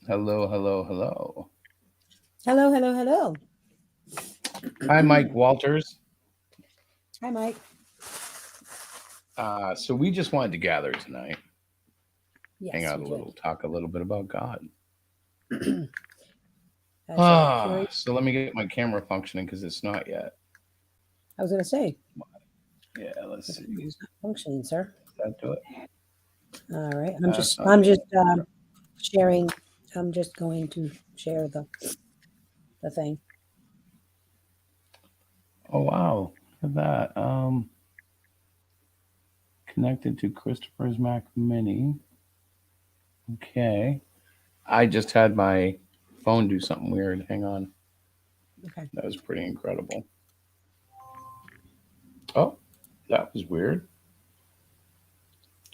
Hello, hello, hello. Hello, hello, hello. Hi, Mike Walters. Hi, Mike. So we just wanted to gather tonight, hang Yes, out we a did. little, talk a little bit about God. That's curious. So let me get my camera functioning because it's not yet. I was going to say, Yeah, let's the see. camera's not functioning, sir. Does that do it? All right. That's not I'm doing just it. sharing. I'm just going to share the thing. Oh wow, look at that. Connected to Christopher's Mac Mini. Okay. I just had my phone do something weird. Hang on. Okay. That was pretty incredible. Oh, that was weird.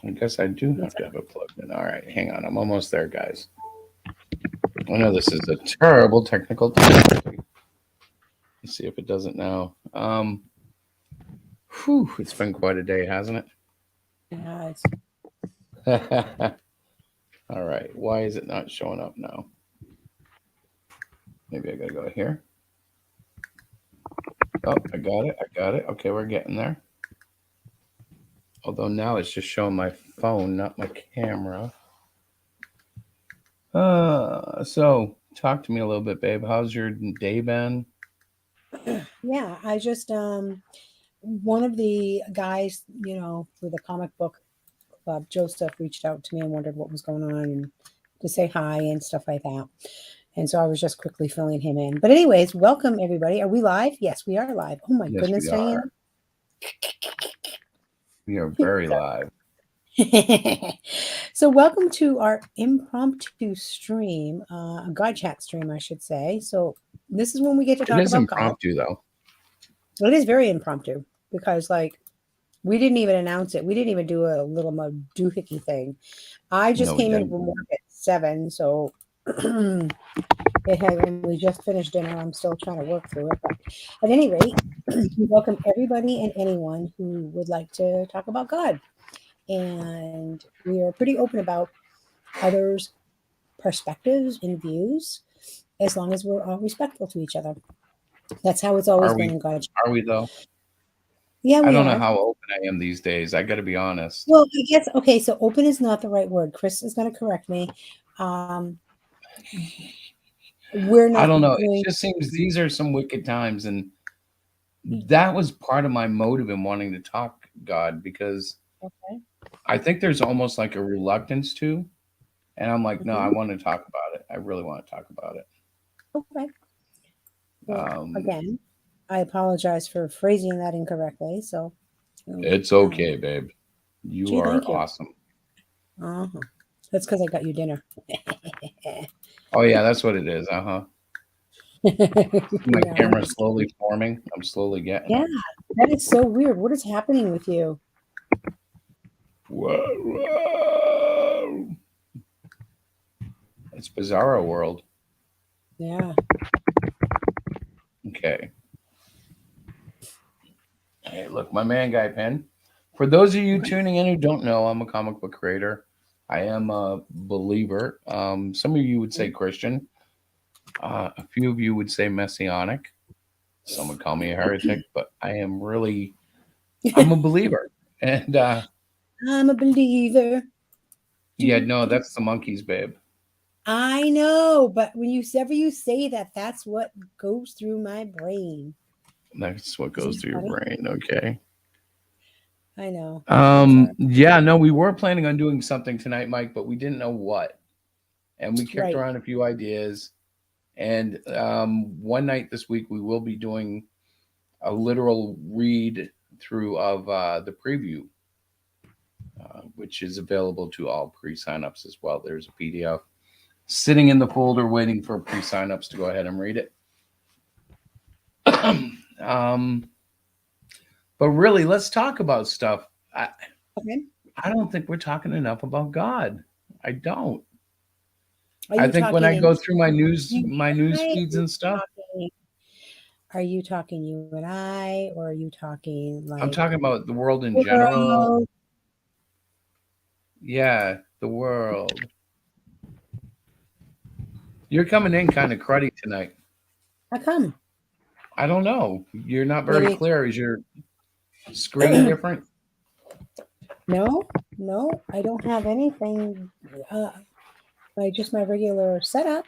I guess I do What's have to up? have it plugged in. All right, hang on. I'm almost there, guys. I know this is a terrible technical difficulty. Let's see if it does it now. It's been quite a day, hasn't Yeah, it? All right. Why is it not showing up now? Maybe I gotta go here. Oh, I got it. I got it. Okay, we're getting there. Although now it's just showing my phone, not my camera. So talk to me a little bit, babe. How's your day been? yeah. I just one of the guys, for the comic book club, Joseph, reached out to me and wondered what was going on and to say hi and stuff like that. And so I was just quickly filling him in. But anyways, welcome everybody. Are we live? Yes, we are live. Oh my Yes, goodness, we are. Diane. We are very live. So welcome to our impromptu stream, a God chat stream, I should say. So this is when we get to It talk is about God. impromptu though. Well, it is very impromptu because, like, we didn't even announce it. We didn't even do a little doohickey thing. I just No, we came in didn't. from work at 7, so it had, and we just finished dinner. I'm still trying to work through it, but at any rate, we welcome everybody and anyone who would like to talk about God, and we are pretty open about others' perspectives and views, as long as we're all respectful to each other. That's how it's always Are been we? in God. Are we though? Yeah, I we don't know are. how open I am these days. I got to be honest. Well, I guess okay. So open is not the right word. Chris is going to correct me. Um, we're I not don't know. It going. just seems these are some wicked times, and that was part of my motive in wanting to talk God because Okay. I think there's almost like a reluctance to, and I'm like, no, I Hmm. want to talk about it. I really want to talk about it. Okay. Well, Um, again, I apologize for phrasing that incorrectly. So, um, it's um, okay, babe. You gee, are thank you. awesome. Uh-huh. That's because I got you dinner. Oh yeah, that's what it is. Uh huh. See my Yeah, I'm camera just slowly kidding. forming. I'm slowly getting Yeah, it. that is so weird. What is happening with you? Whoa, whoa. It's Bizarro World. Yeah. Okay. Hey, look, my man, Guy Pen. For those of you Okay. tuning in who don't know, I'm a comic book creator. I am a believer. Some of you would say Christian. A few of you would say messianic. Some would call me a heretic, but I'm a believer. And I'm a believer. yeah, Do, no, do. that's the monkeys, babe. I know, but whenever you say that, that's what goes through my brain. That's what Isn't goes it through your funny? brain. Okay. I know. I'm sorry. Yeah, no, we were planning on doing something tonight, Mike, but we didn't know what. And we kicked Right. around a few ideas. And one night this week, we will be doing a literal read through of the preview, which is available to all pre signups as well. There's a PDF sitting in the folder waiting for pre signups to go ahead and read it. um, but really, let's talk about stuff. I, Okay. I don't think we're talking enough about God. I don't. Are I you think when talking I in go through my you and news I? feeds and stuff, Are you talking you and I, or are you talking I'm like talking about the world in general. world? Yeah, the world. You're coming in kind of cruddy tonight. How come? I don't know. You're not very Maybe clear. Is your screen different? no, I don't have anything. Just my regular setup.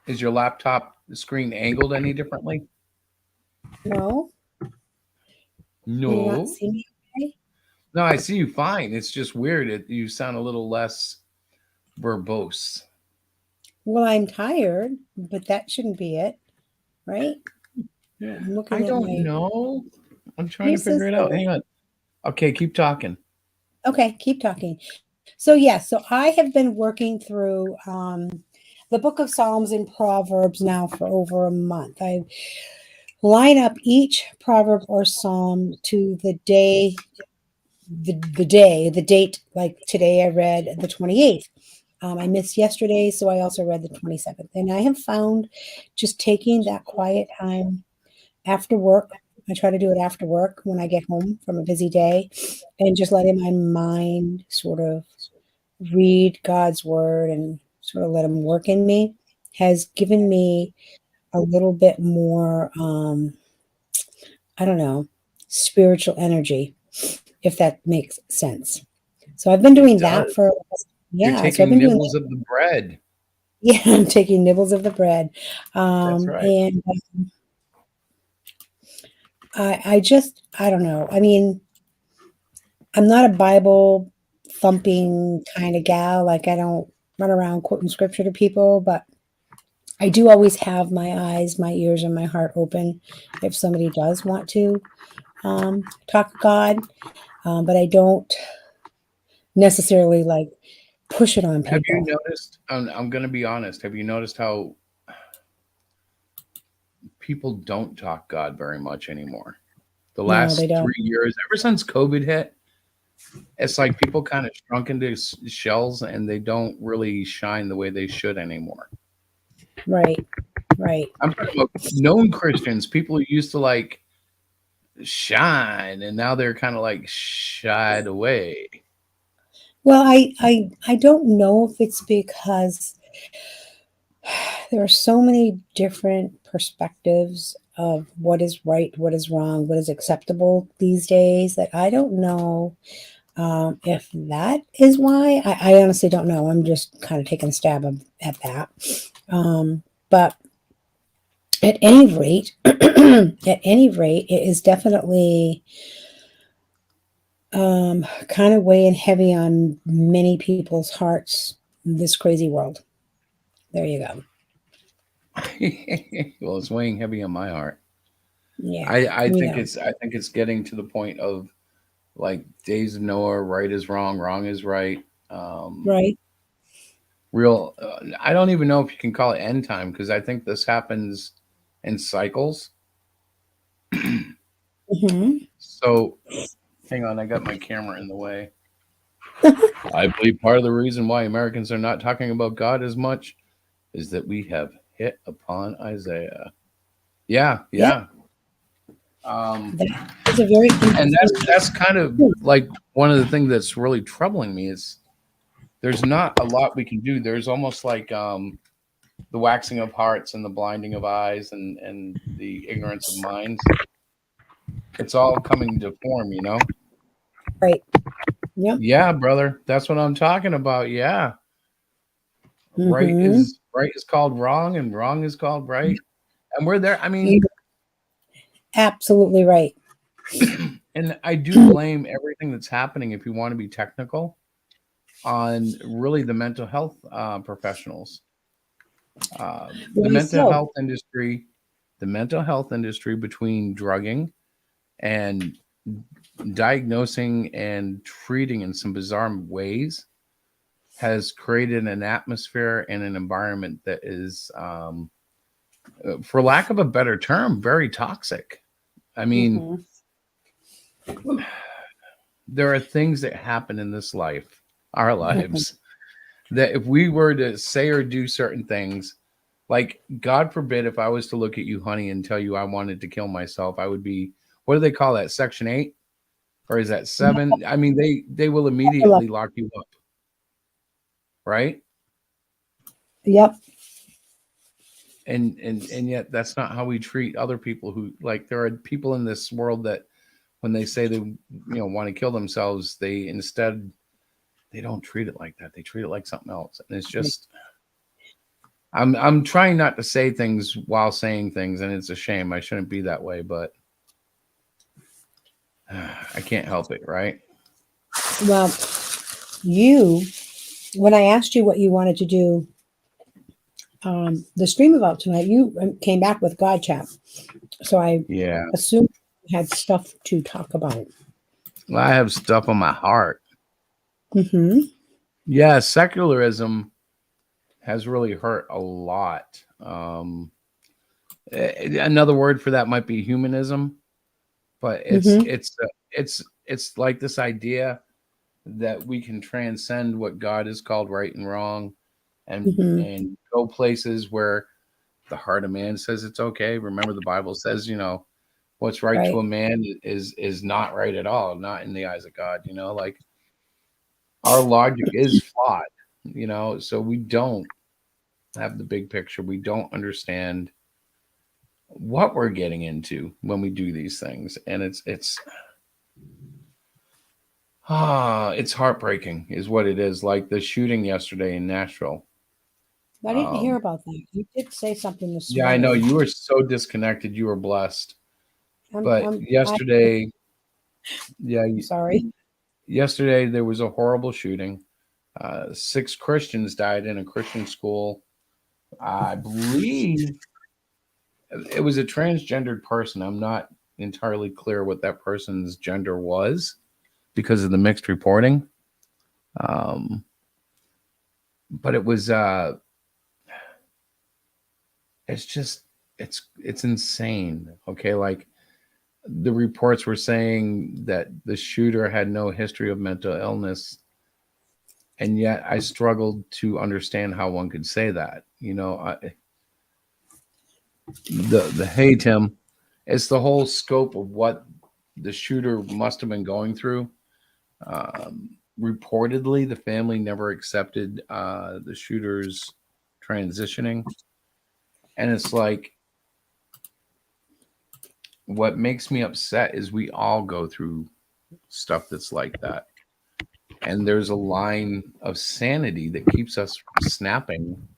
Is your laptop screen angled any differently? No, can you not No. see me? Okay? No, I see you fine. It's just weird. You sound a little less verbose. Well, I'm tired, but that shouldn't be it, right? I'm I looking at don't my know. I'm trying Who to figure says it out. that? Hang on. Okay, keep talking. Okay, keep talking. So yeah, so I have been working through the book of Psalms and Proverbs now for over a month. I line up each proverb or psalm to the day, the date. Like today, I read the 28th. I missed yesterday, so I also read the 27th. And I have found just taking that quiet time after work. I try to do it after work when I get home from a busy day and just letting my mind sort of read God's word and sort of let him work in me has given me a little bit more I don't know, spiritual energy, if that makes sense. So I've been It doing that does. for You're yeah, so I've taking been doing nibbles that. of the bread. Yeah, I'm taking nibbles of the bread. That's right. And I just I don't know. I mean, I'm not a Bible thumping kind of gal. Like I don't run around quoting scripture to people, but I do always have my eyes, my ears, and my heart open if somebody does want to talk God. But I don't necessarily like push it on Have you people. noticed? I'm going to be honest. Have you noticed how people don't talk God very much anymore? The No, they last don't. 3 years, ever since COVID hit, it's like people kind of shrunk into shells and they don't really shine the way they should anymore. Right, right. I'm talking about known Christians, people who used to like shine, and now they're kind of like shied away. Well, I don't know if it's because there are so many different perspectives of what is right, what is wrong, what is acceptable these days that I don't know if that is why. I honestly don't know. I'm just kind of taking a stab at that. But at any rate, at any rate, it is definitely kind of weighing heavy on many people's hearts. This crazy world. There you go. Well, it's weighing heavy on my heart. Yeah, I you think know, it's getting to the point of like days of Noah, right is wrong, wrong is right. right? Real, I don't even know if you can call it end time because I think this happens in cycles. Hmm. So, hang on, I got my camera in the way. I believe part of the reason why Americans are not talking about God as much is that we have hit upon Isaiah. Yeah, Yep, yeah. Um, that is a very and interesting. that's kind of like one of the things that's really troubling me is there's not a lot we can do. There's almost like the waxing of hearts and the blinding of eyes and the ignorance of minds. It's all coming to form, you know? Right. Yep. Yeah, brother. That's what I'm talking about. Yeah. Hmm. Right is called wrong and wrong is called right. And we're there. I mean, You're absolutely right. and I do blame everything that's happening, if you want to be technical, on really the mental health professionals. The Why mental so? health industry, the mental health industry between drugging and diagnosing and treating in some bizarre ways has created an atmosphere and an environment that is, for lack of a better term, very toxic. I mean, Hmm. there are things that happen in this life, our Hmm. lives, that if we were to say or do certain things, like God forbid, if I was to look at you, honey, and tell you I wanted to kill myself, I would be, what do they call that? Section 8? Or is that 7? I mean, they will immediately lock you up, right? Yep. and yet that's not how we treat other people who, like, there are people in this world that when they say they want to kill themselves, they instead they don't treat it like that. They treat it like something else. And it's just I'm trying not to say things while saying things, and it's a shame. I shouldn't be that way, but I can't help it, right? Well, when I asked you what you wanted to do the stream about tonight, you came back with God chat. So I assumed you had stuff to talk about. Well, I have stuff on my heart. Mm-hmm. Yeah, secularism has really hurt a lot. Another word for that might be humanism, but it's like this idea that we can transcend what God has called right and wrong, and go places where the heart of man says it's okay. Remember, the Bible says, what's right to a man is not right at all, not in the eyes of God. Like, our logic is flawed, so we don't have the big picture. We don't understand what we're getting into when we do these things, and it's heartbreaking is what it is. Like the shooting yesterday in Nashville. I didn't hear about that. You did say something this morning. Yeah, I know. You were so disconnected. You were blessed. Yesterday, sorry. Yesterday there was a horrible shooting. 6 Christians died in a Christian school. I believe it was a transgendered person. I'm not entirely clear what that person's gender was because of the mixed reporting. But it was it's insane. Okay, like the reports were saying that the shooter had no history of mental illness, and yet I struggled to understand how one could say that. Hey Tim, it's the whole scope of what the shooter must have been going through. Reportedly, the family never accepted the shooter's transitioning, and it's like, what makes me upset is we all go through stuff that's like that, and there's a line of sanity that keeps us from snapping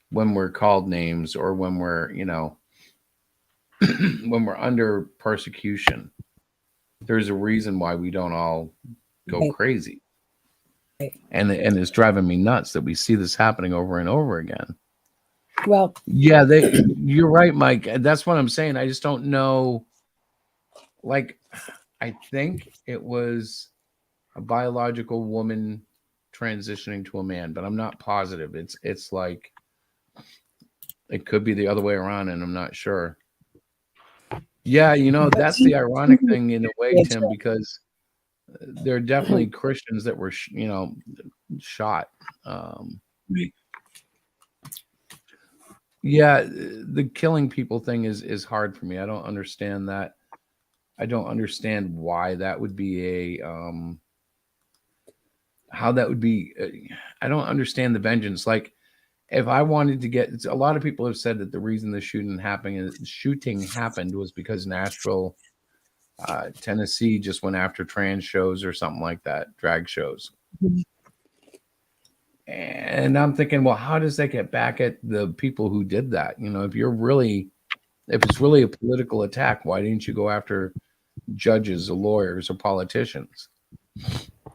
when we're called names or when we're when we're under persecution. There's a reason why we don't all go crazy, and it's driving me nuts that we see this happening over and over again. Well, yeah, you're right, Mike. That's what I'm saying. I just don't know. Like, I think it was a biological woman transitioning to a man, but I'm not positive. It's like it could be the other way around, and I'm not sure. Yeah, that's the ironic thing in a way, Tim, because there are definitely Christians that were, shot. Yeah, the killing people thing is hard for me. I don't understand that. I don't understand why that would be how that would be. I don't understand the vengeance. Like, if I wanted to get, a lot of people have said that the reason the shooting happened was because Nashville, Tennessee just went after trans shows or something like that, drag shows. Mm-hmm. And I'm thinking, well, how does that get back at the people who did that? If it's really a political attack, why didn't you go after judges or lawyers or politicians?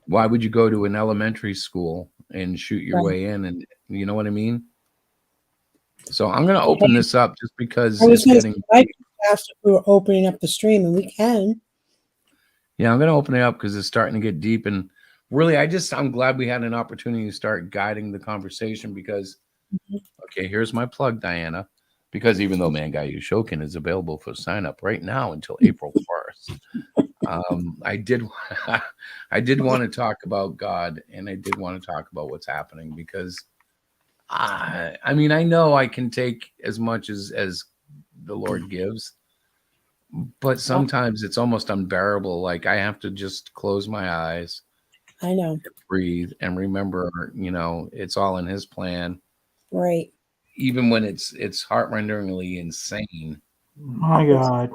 Why would you go to an elementary school and shoot your way in? And you know what I mean? So I'm going to open this up just because it's getting. I asked if we were opening up the stream, and we can. Yeah, I'm going to open it up because it's starting to get deep. And really, I'm glad we had an opportunity to start guiding the conversation because, okay, here's my plug, Diana. Because even though Man Guy Shokin is available for sign up right now until April 1st, I did want to talk about God, and I did want to talk about what's happening because I know I can take as much as the Lord gives, but sometimes it's almost unbearable. Like, I have to just close my eyes. I know. Breathe and remember, it's all in His plan. Right. even when it's heart-renderingly insane. My God.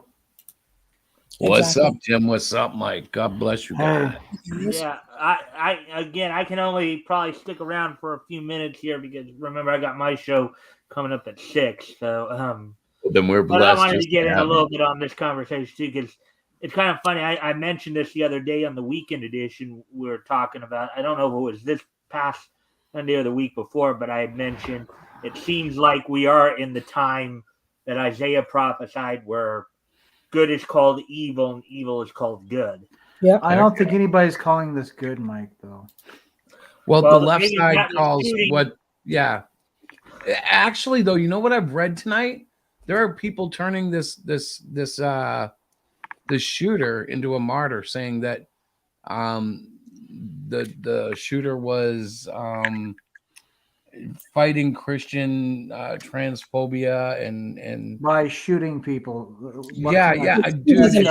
What's Exactly. up, Tim? What's up, Mike? God bless you guys. Hey, Yeah, I can only probably stick around for a few minutes here because remember I got my show coming up at 6. So Then we're but I blessed. wanted just to get in a have little bit on this conversation too because it's kind of funny. I mentioned this the other day on the weekend edition. We were talking about. I don't know if it was this past Sunday or the week before, but I had mentioned it seems like we are in the time that Isaiah prophesied, where good is called evil and evil is called good. Yep. I don't think anybody's calling this good, Mike, though. Well, Well, the left maybe side that was calls shooting- what? Yeah. Actually, though, you know what I've read tonight? There are people turning this shooter into a martyr, saying that the shooter was fighting Christian transphobia and By shooting people. What yeah, kind of yeah, It's dude, easy.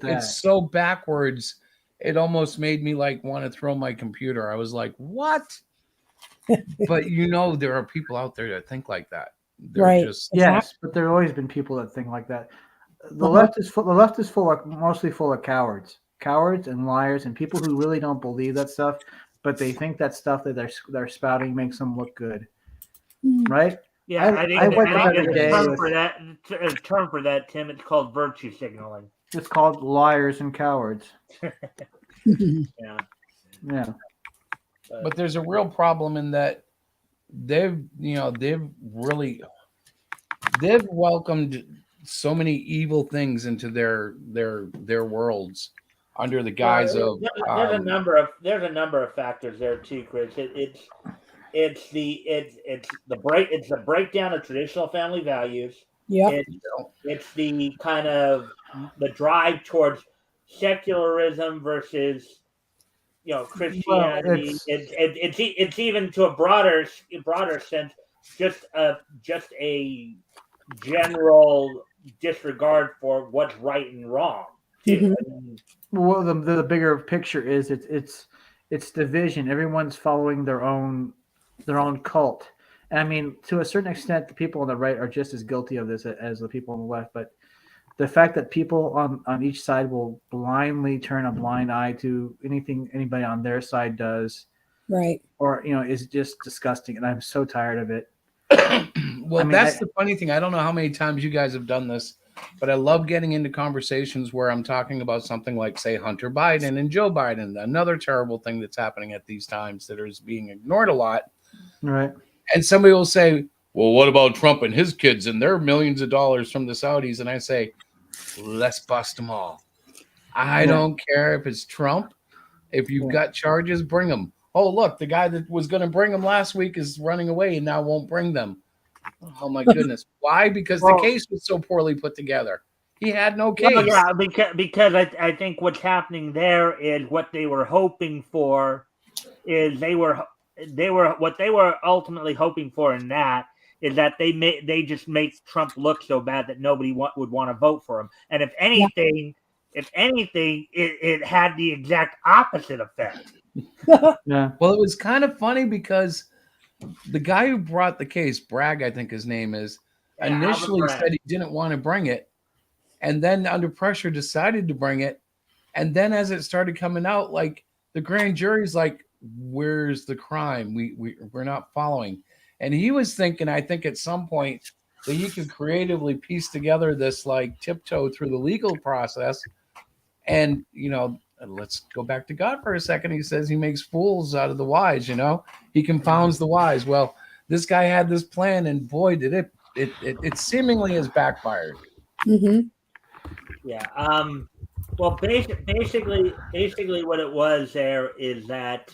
it's so backwards. It almost made me like want to throw my computer. I was like, what? But there are people out there that think like that. They're Right. just Yes, but there have always been people that think like that. The Uh-huh. left is full. The left is mostly full of cowards and liars, and people who really don't believe that stuff, but they think that stuff that they're spouting makes them look good, right? Yeah, I I wake think up every there's day a term with- for that. A term for that, Tim. It's called virtue signaling. It's called liars and cowards. Yeah. Yeah, but there's a real problem in that they've welcomed so many evil things into their worlds under the guise of there's a number of factors there too, Chris. It's the breakdown of traditional family values. Yep. It's the kind of the drive towards secularism versus Christianity. It's even to a broader sense just a general disregard for what's right and wrong. Too. well, the bigger picture is it's division. Everyone's following their own cult. And I mean, to a certain extent, the people on the right are just as guilty of this as the people on the left. But the fact that people on each side will blindly turn a blind eye to anything anybody on their side does, Right. or is just disgusting. And I'm so tired of it. Well, that's the funny thing. I don't know how many times you guys have done this, but I love getting into conversations where I'm talking about something like, say, Hunter Biden and Joe Biden, another terrible thing that's happening at these times that is being ignored a lot. Right. And somebody will say, well, what about Trump and his kids and their millions of dollars from the Saudis? And I say, let's bust them all. I don't care if it's Trump. If you've got charges, bring them. Oh, look, the guy that was going to bring them last week is running away and now won't bring them. Oh, my goodness. Why? Because the case was so poorly put together. He had no case. Well, yeah, because I think what's happening there is what they were hoping for is they were ultimately hoping for in that is that they just make Trump look so bad that nobody would want to vote for him. And if anything, it had the exact opposite effect. Yeah. Well, it was kind of funny because the guy who brought the case, Bragg, I think his name is, initially said he didn't want to bring it, and then under pressure decided to bring it. And then as it started coming out, like the grand jury's like, where's the crime? We're not following. And he was thinking, I think at some point that he could creatively piece together this like tiptoe through the legal process. And, let's go back to God for a second. He says he makes fools out of the wise, he confounds the wise. Well, this guy had this plan, and boy, did it seemingly has backfired. Mm-hmm. Yeah. Well, basically, what it was there is that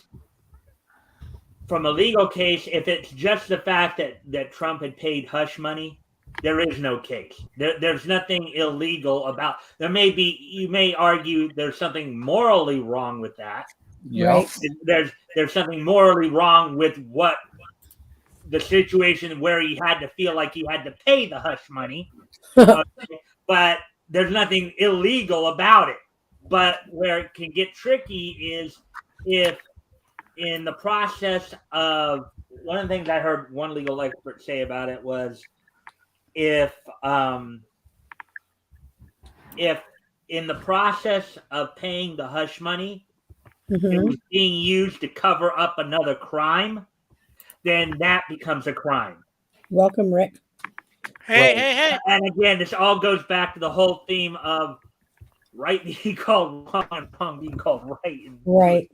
from a legal case, if it's just the fact that Trump had paid hush money, there is no case. There's nothing illegal about. You may argue there's something morally wrong with that. Yeah. Right. There's something morally wrong with what the situation where he had to feel like he had to pay the hush money, but there's nothing illegal about it. But where it can get tricky is if in the process of one of the things I heard one legal expert say about it was if in the process of paying the hush money, it Mhm. was being used to cover up another crime, then that becomes a crime. Welcome, Rick. Hey, Right. hey, hey. And again, this all goes back to the whole theme of right being called wrong and wrong being called right. Right.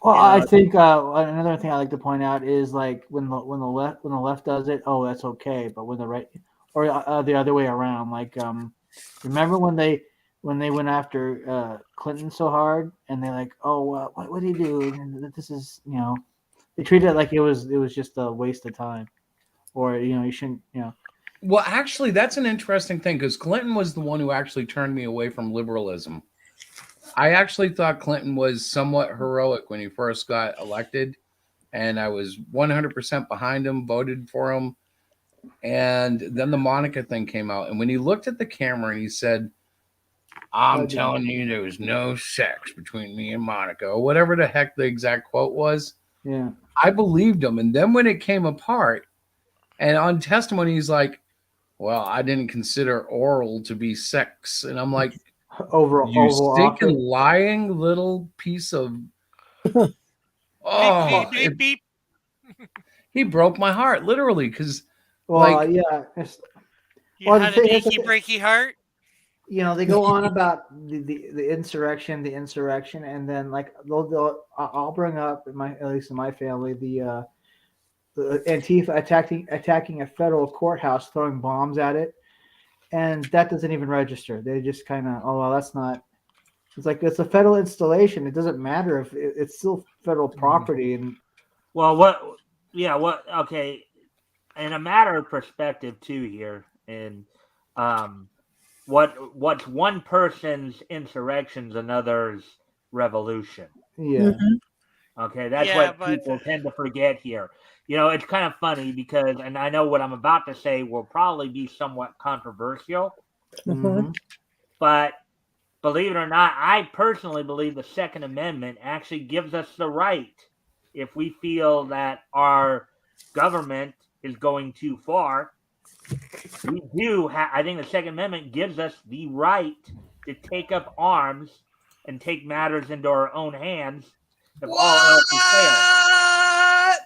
Well, You I know, think another thing I like to point out is like when the left does it, oh, that's okay, but when the right or the other way around, like remember when they went after Clinton so hard and they like, oh, what did he do? And this is they treated it like it was just a waste of time, or you shouldn't Well, actually, that's an interesting thing because Clinton was the one who actually turned me away from liberalism. I actually thought Clinton was somewhat heroic when he first got elected, and I was 100% behind him, voted for him. And then the Monica thing came out, and when he looked at the camera and he said, "I'm telling you, there was no sex between me and Monica," or whatever the heck the exact quote was, yeah. I believed him. And then when it came apart, and on testimony, he's like, "Well, I didn't consider oral to be sex," and I'm like, "You stinking lying little piece of." Oh, Beep, beep, beep, beep. he broke my heart literally because Well, yeah. You Well, had the an thing- achy, breaky heart. They go on about the insurrection, and then like I'll bring up at least in my family the Antifa attacking a federal courthouse, throwing bombs at it, and that doesn't even register. They just kind of, oh well, that's not. It's like it's a federal installation. It doesn't matter if it's still federal property. And well, okay. In a matter of perspective too here, and what's one person's insurrection's another's revolution. yeah, Okay, that's Yeah, what but- people tend to forget here. It's kind of funny because, and I know what I'm about to say will probably be somewhat controversial, mhm. but believe it or not, I personally believe the Second Amendment actually gives us the right, if we feel that our government is going too far, we do. I think the Second Amendment gives us the right to take up arms and take matters into our own hands if all else fails.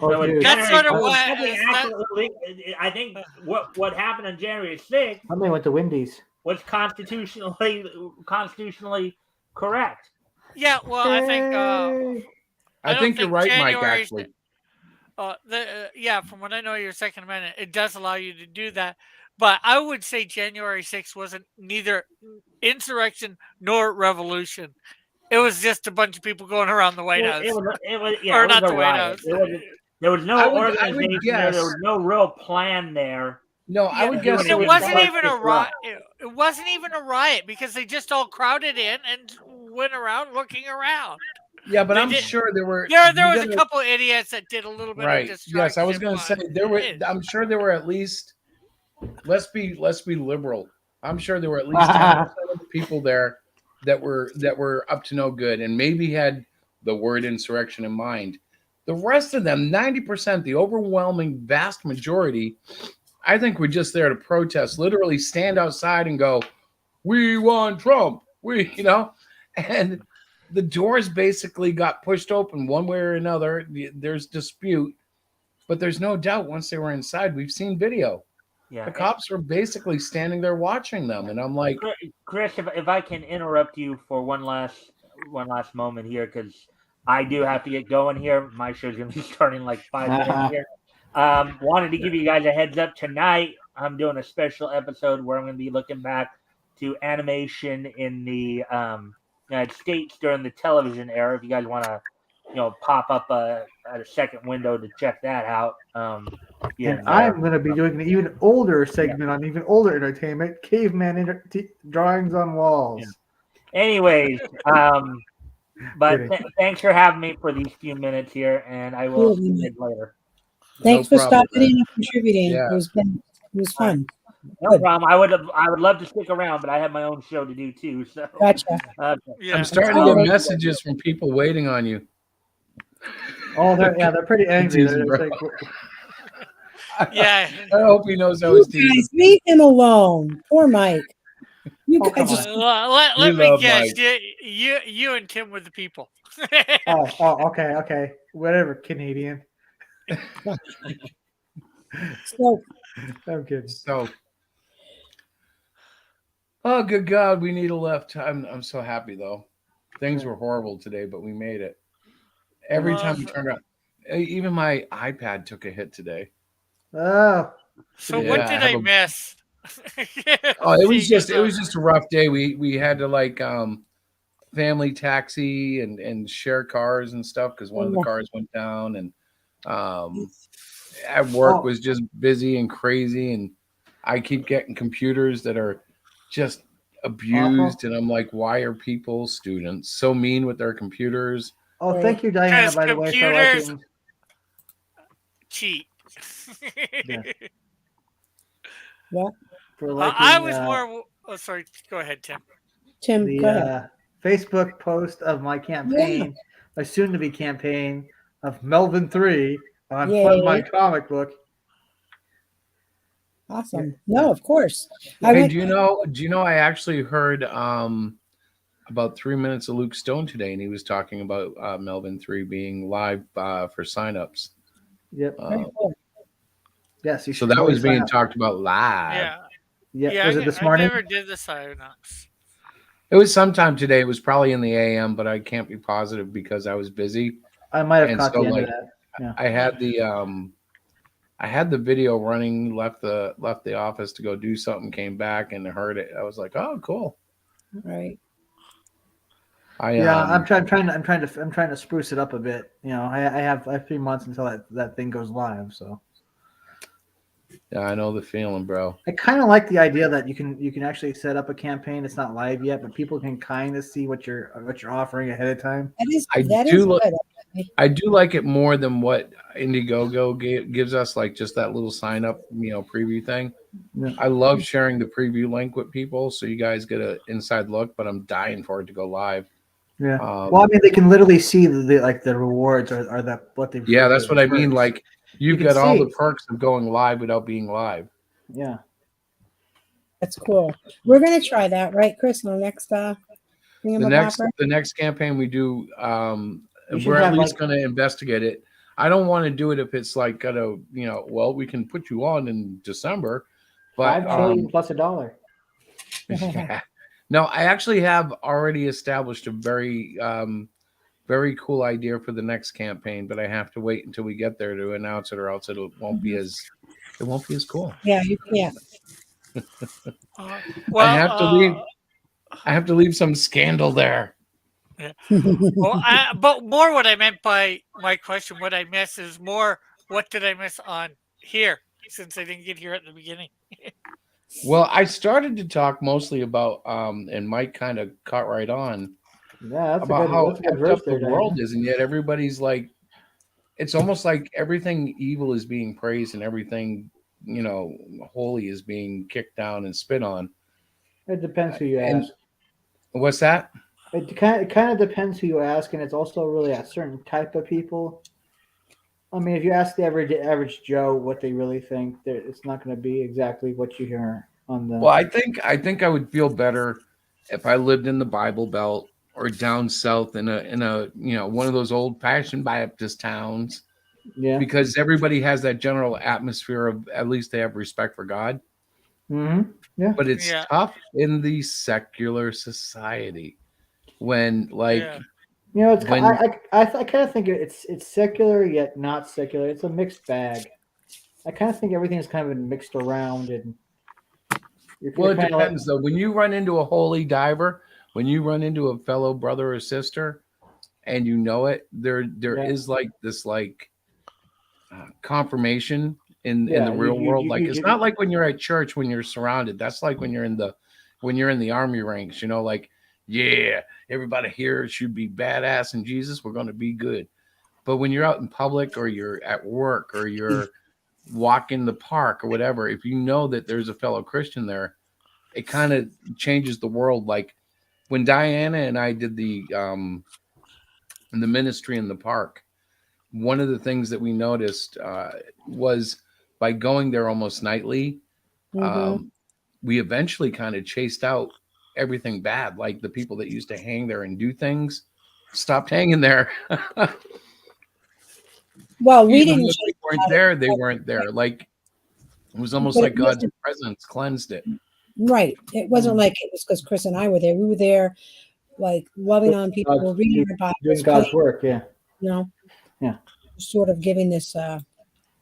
Oh, So dude. That's sort of what- I think what happened on January 6th Somebody went to Wendy's. was constitutionally correct. Yeah, well, I think. I don't think you're right, Mike. January- Actually, yeah, from what I know, your Second Amendment, it does allow you to do that. But I would say January 6th wasn't neither insurrection nor revolution. It was just a bunch of people going around the White House. It was Or a not the White riot. House. There was no I would organization there. guess- There was no real plan there. no, I Yeah, would guess and it was wasn't like even a this riot. It wasn't even a riot because they just all crowded in and went around looking around. Yeah, but They I'm did- sure there were. There you was a gotta- couple idiots that did a little bit Right. of destruction. Yes, I was going to say but there were. it- I'm sure there were at least. Let's be liberal. I'm sure there were at least 10% of the people there that were up to no good and maybe had the word insurrection in mind. The rest of them, 90%, the overwhelming vast majority, I think were just there to protest. Literally stand outside and go, "We want Trump." And the doors basically got pushed open one way or another. There's dispute, but there's no doubt once they were inside, we've seen video. Yeah, The cops were basically standing there watching them, and I'm like, Chris, if I can interrupt you for one last moment here, because I do have to get going here. My show's going to be starting in like 5 minutes here. Wanted to give you guys a heads up tonight. I'm doing a special episode where I'm going to be looking back to animation in the United States during the television era. If you guys want to, pop up a second window to check that out. And I'm going to be doing an even older segment on even older entertainment, caveman drawings on walls. Yeah. Anyways, but Kidding. thanks for having me for these few minutes here, and I will see you later. Thanks No for problem, stopping in and contributing. Yeah. It was fun. No Good. problem. I would love to stick around, but I have my own show to do too. So Gotcha. okay. yeah. I'm starting to get messages from people waiting on you. Oh, they're pretty angry. Teasing, They're bro. like, Yeah. I hope he knows I was You teasing. guys, leave him alone. Poor Mike. You Oh, guys come are on. Let We me love guess. Mike. You and Tim were the people. Okay. Whatever, Canadian. so I'm kidding. So, oh, good God, we need a lift. I'm so happy though. Things were horrible today, but we made it. Every time we turned around, even my iPad took a hit today. Oh, So Yeah, what I did have I a- miss? Oh, it was Seeing just as it was just a rough day. We had to like family taxi and share cars and stuff because one of the cars went down, and at work was just busy and crazy, and I keep getting computers that are just abused, and I'm like, why are people, students, so mean with their computers? Oh, Right. thank you, Diana, Because by the way, for computers- liking. cheat. Yeah. Yeah. For liking I was more. Oh, sorry. Go ahead, Tim. Tim, the go ahead. Facebook post of my campaign, my soon-to-be campaign of Melvin 3 on Fund My Yay. Comic Book. Awesome. No, of course. I Hey, went, do you know I actually heard about 3 minutes of Luke Stone today, and he was talking about Melvin 3 being live for signups. Yep. very cool. Yes. You So should that totally was sign being up. talked about live. Yeah. Yeah. Was it this I morning? never did the signups. It was sometime today. It was probably in the AM, but I can't be positive because I was busy. I might have And caught so, the end like, of that. Yeah. I had the video running, left the office to go do something, came back and heard it. I was like, oh, cool. Right. I'm trying to spruce it up a bit. You know, I have 3 months until that thing goes live. So Yeah, I know the feeling, bro. I kind of like the idea that you can actually set up a campaign. It's not live yet, but people can kind of see what you're offering ahead of time. That is good. I do like it more than what Indiegogo gives us, like just that little sign up, preview thing. Yeah. I love sharing the preview link with people so you guys get an inside look, but I'm dying for it to go live. Yeah. Well, I mean, they can literally see the rewards or what they've. Yeah, that's what I mean. Like you've You got can all see. the perks of going live without being live. Yeah. That's cool. We're gonna try that, right, Chris? On the next The thingamabobber? next campaign we do, You should we're at have, least like- going to investigate it. I don't want to do it if it's like well, we can put you on in December, but $5 trillion plus $1. yeah. No, I actually have already established a very very cool idea for the next campaign, but I have to wait until we get there to announce it, or else it won't be as cool. Yeah, you can't. Well, I have to leave some scandal there. well, but more what I meant by my question, what I missed is more what did I miss on here since I didn't get here at the beginning. Well, I started to talk mostly about and Mike kind of caught right on Yeah, about how that's a good effed verse up there, the world is, and yet everybody's like, it's almost like everything evil is being praised and everything holy is being kicked down and spit on. It depends who you And- ask. What's that? It kind of depends who you ask, and it's also really a certain type of people. I mean, if you ask the average Joe what they really think, it's not going to be exactly what you hear on the. Well, I think I would feel better if I lived in the Bible Belt or down south in a one of those old fashioned Baptist towns, Yeah. because everybody has that general atmosphere of at least they have respect for God. Mm-hmm. Yeah. But it's Yeah. tough in the secular society when Yeah. You know, it's when- I kind of think it's secular yet not secular. It's a mixed bag. I kind of think everything is kind of mixed around, and well, it kinda like- depends though. When you run into a holy diver, when you run into a fellow brother or sister, and you know it, there Yeah. is like this confirmation in Yeah, the real world. Like it's you- not like when you're at church when you're surrounded. That's like when you're in the army ranks. Like, yeah, everybody here should be badass in Jesus. We're going to be good. But when you're out in public or you're at work or you're walking the park or whatever, if you know that there's a fellow Christian there, it kind of changes the world. Like when Diana and I did the ministry in the park, one of the things that we noticed was by going there almost nightly, Mhm. we eventually kind of chased out everything bad. Like the people that used to hang there and do things stopped hanging there. Well, we Even didn't when chase we it weren't out, there, they weren't there. Like it was almost but like it God's wasn't presence cleansed it. right. It wasn't Mhm. like it was because Chris and I were there. We were there, like loving on people, God's- reading our Doing Bibles, God's praying, work, yeah. you know, Yeah. sort of giving this.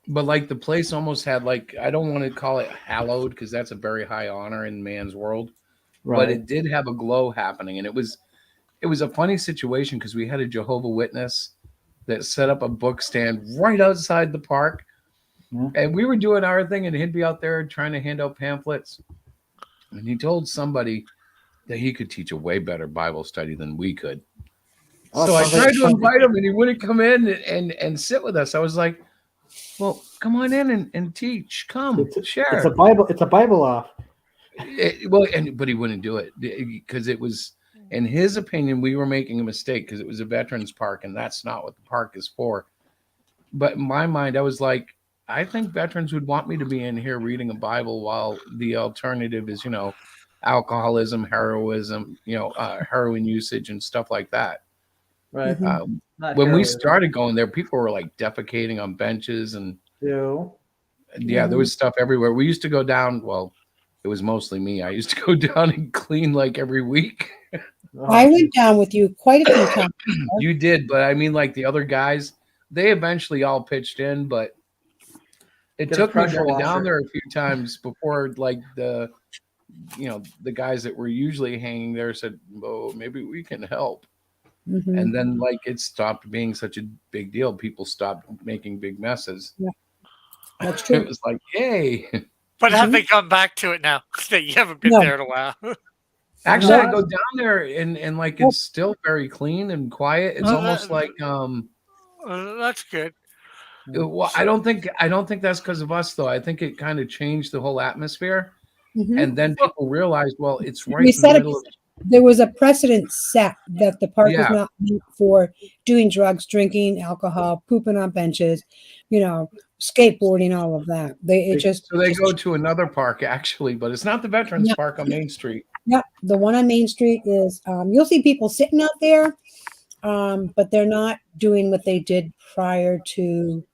But like the place almost had like, I don't want to call it hallowed because that's a very high honor in man's world, but Right. it did have a glow happening, and it was a funny situation because we had a Jehovah Witness that set up a book stand right outside the park, Yeah. and we were doing our thing, and he'd be out there trying to hand out pamphlets, and he told somebody that he could teach a way better Bible study than we could. Oh, So I sounds like tried to fun. invite him, and he wouldn't come in and sit with us. I was like, "Well, come on in and teach. Come, It's a share." Bible. It's a Bible off. But he wouldn't do it because it was, in his opinion, we were making a mistake because it was a veterans park, and that's not what the park is for. But in my mind, I was like, I think veterans would want me to be in here reading a Bible while the alternative is, alcoholism, heroism, heroin usage and stuff like that. Right. Mhm. Not When we heroism. started going there, people were like defecating on benches, and Ew. yeah, there was stuff everywhere. We used to go down. Well, it was mostly me. I used to go down and clean like every week. Oh, I went down with you quite a few times. You did, but I mean, like the other guys, they eventually all pitched in, but it Get a took me pressure going down washer. there a few times before, like the guys that were usually hanging there said, "Oh, maybe we can help." Mhm. And then, like, it stopped being such a big deal. People stopped making big messes. That's true. It was like, yay! But have Mhm. they come back to it now that you haven't been No. there in a while? Actually, I No. go down there and like it's still very clean and quiet. It's Well, almost like that's good. well, I don't think that's because of us though. I think it kind of changed the whole atmosphere, Mhm. and then people realized, well, it's right We in the set middle of there was a precedent set that the park was Yeah. not meant for doing drugs, drinking alcohol, pooping on benches, skateboarding, all of that. so they go to another park actually, but it's not the Veterans Yeah. Park on Main Street. Yeah, the one on Main Street is you'll see people sitting out there, but they're not doing what they did prior to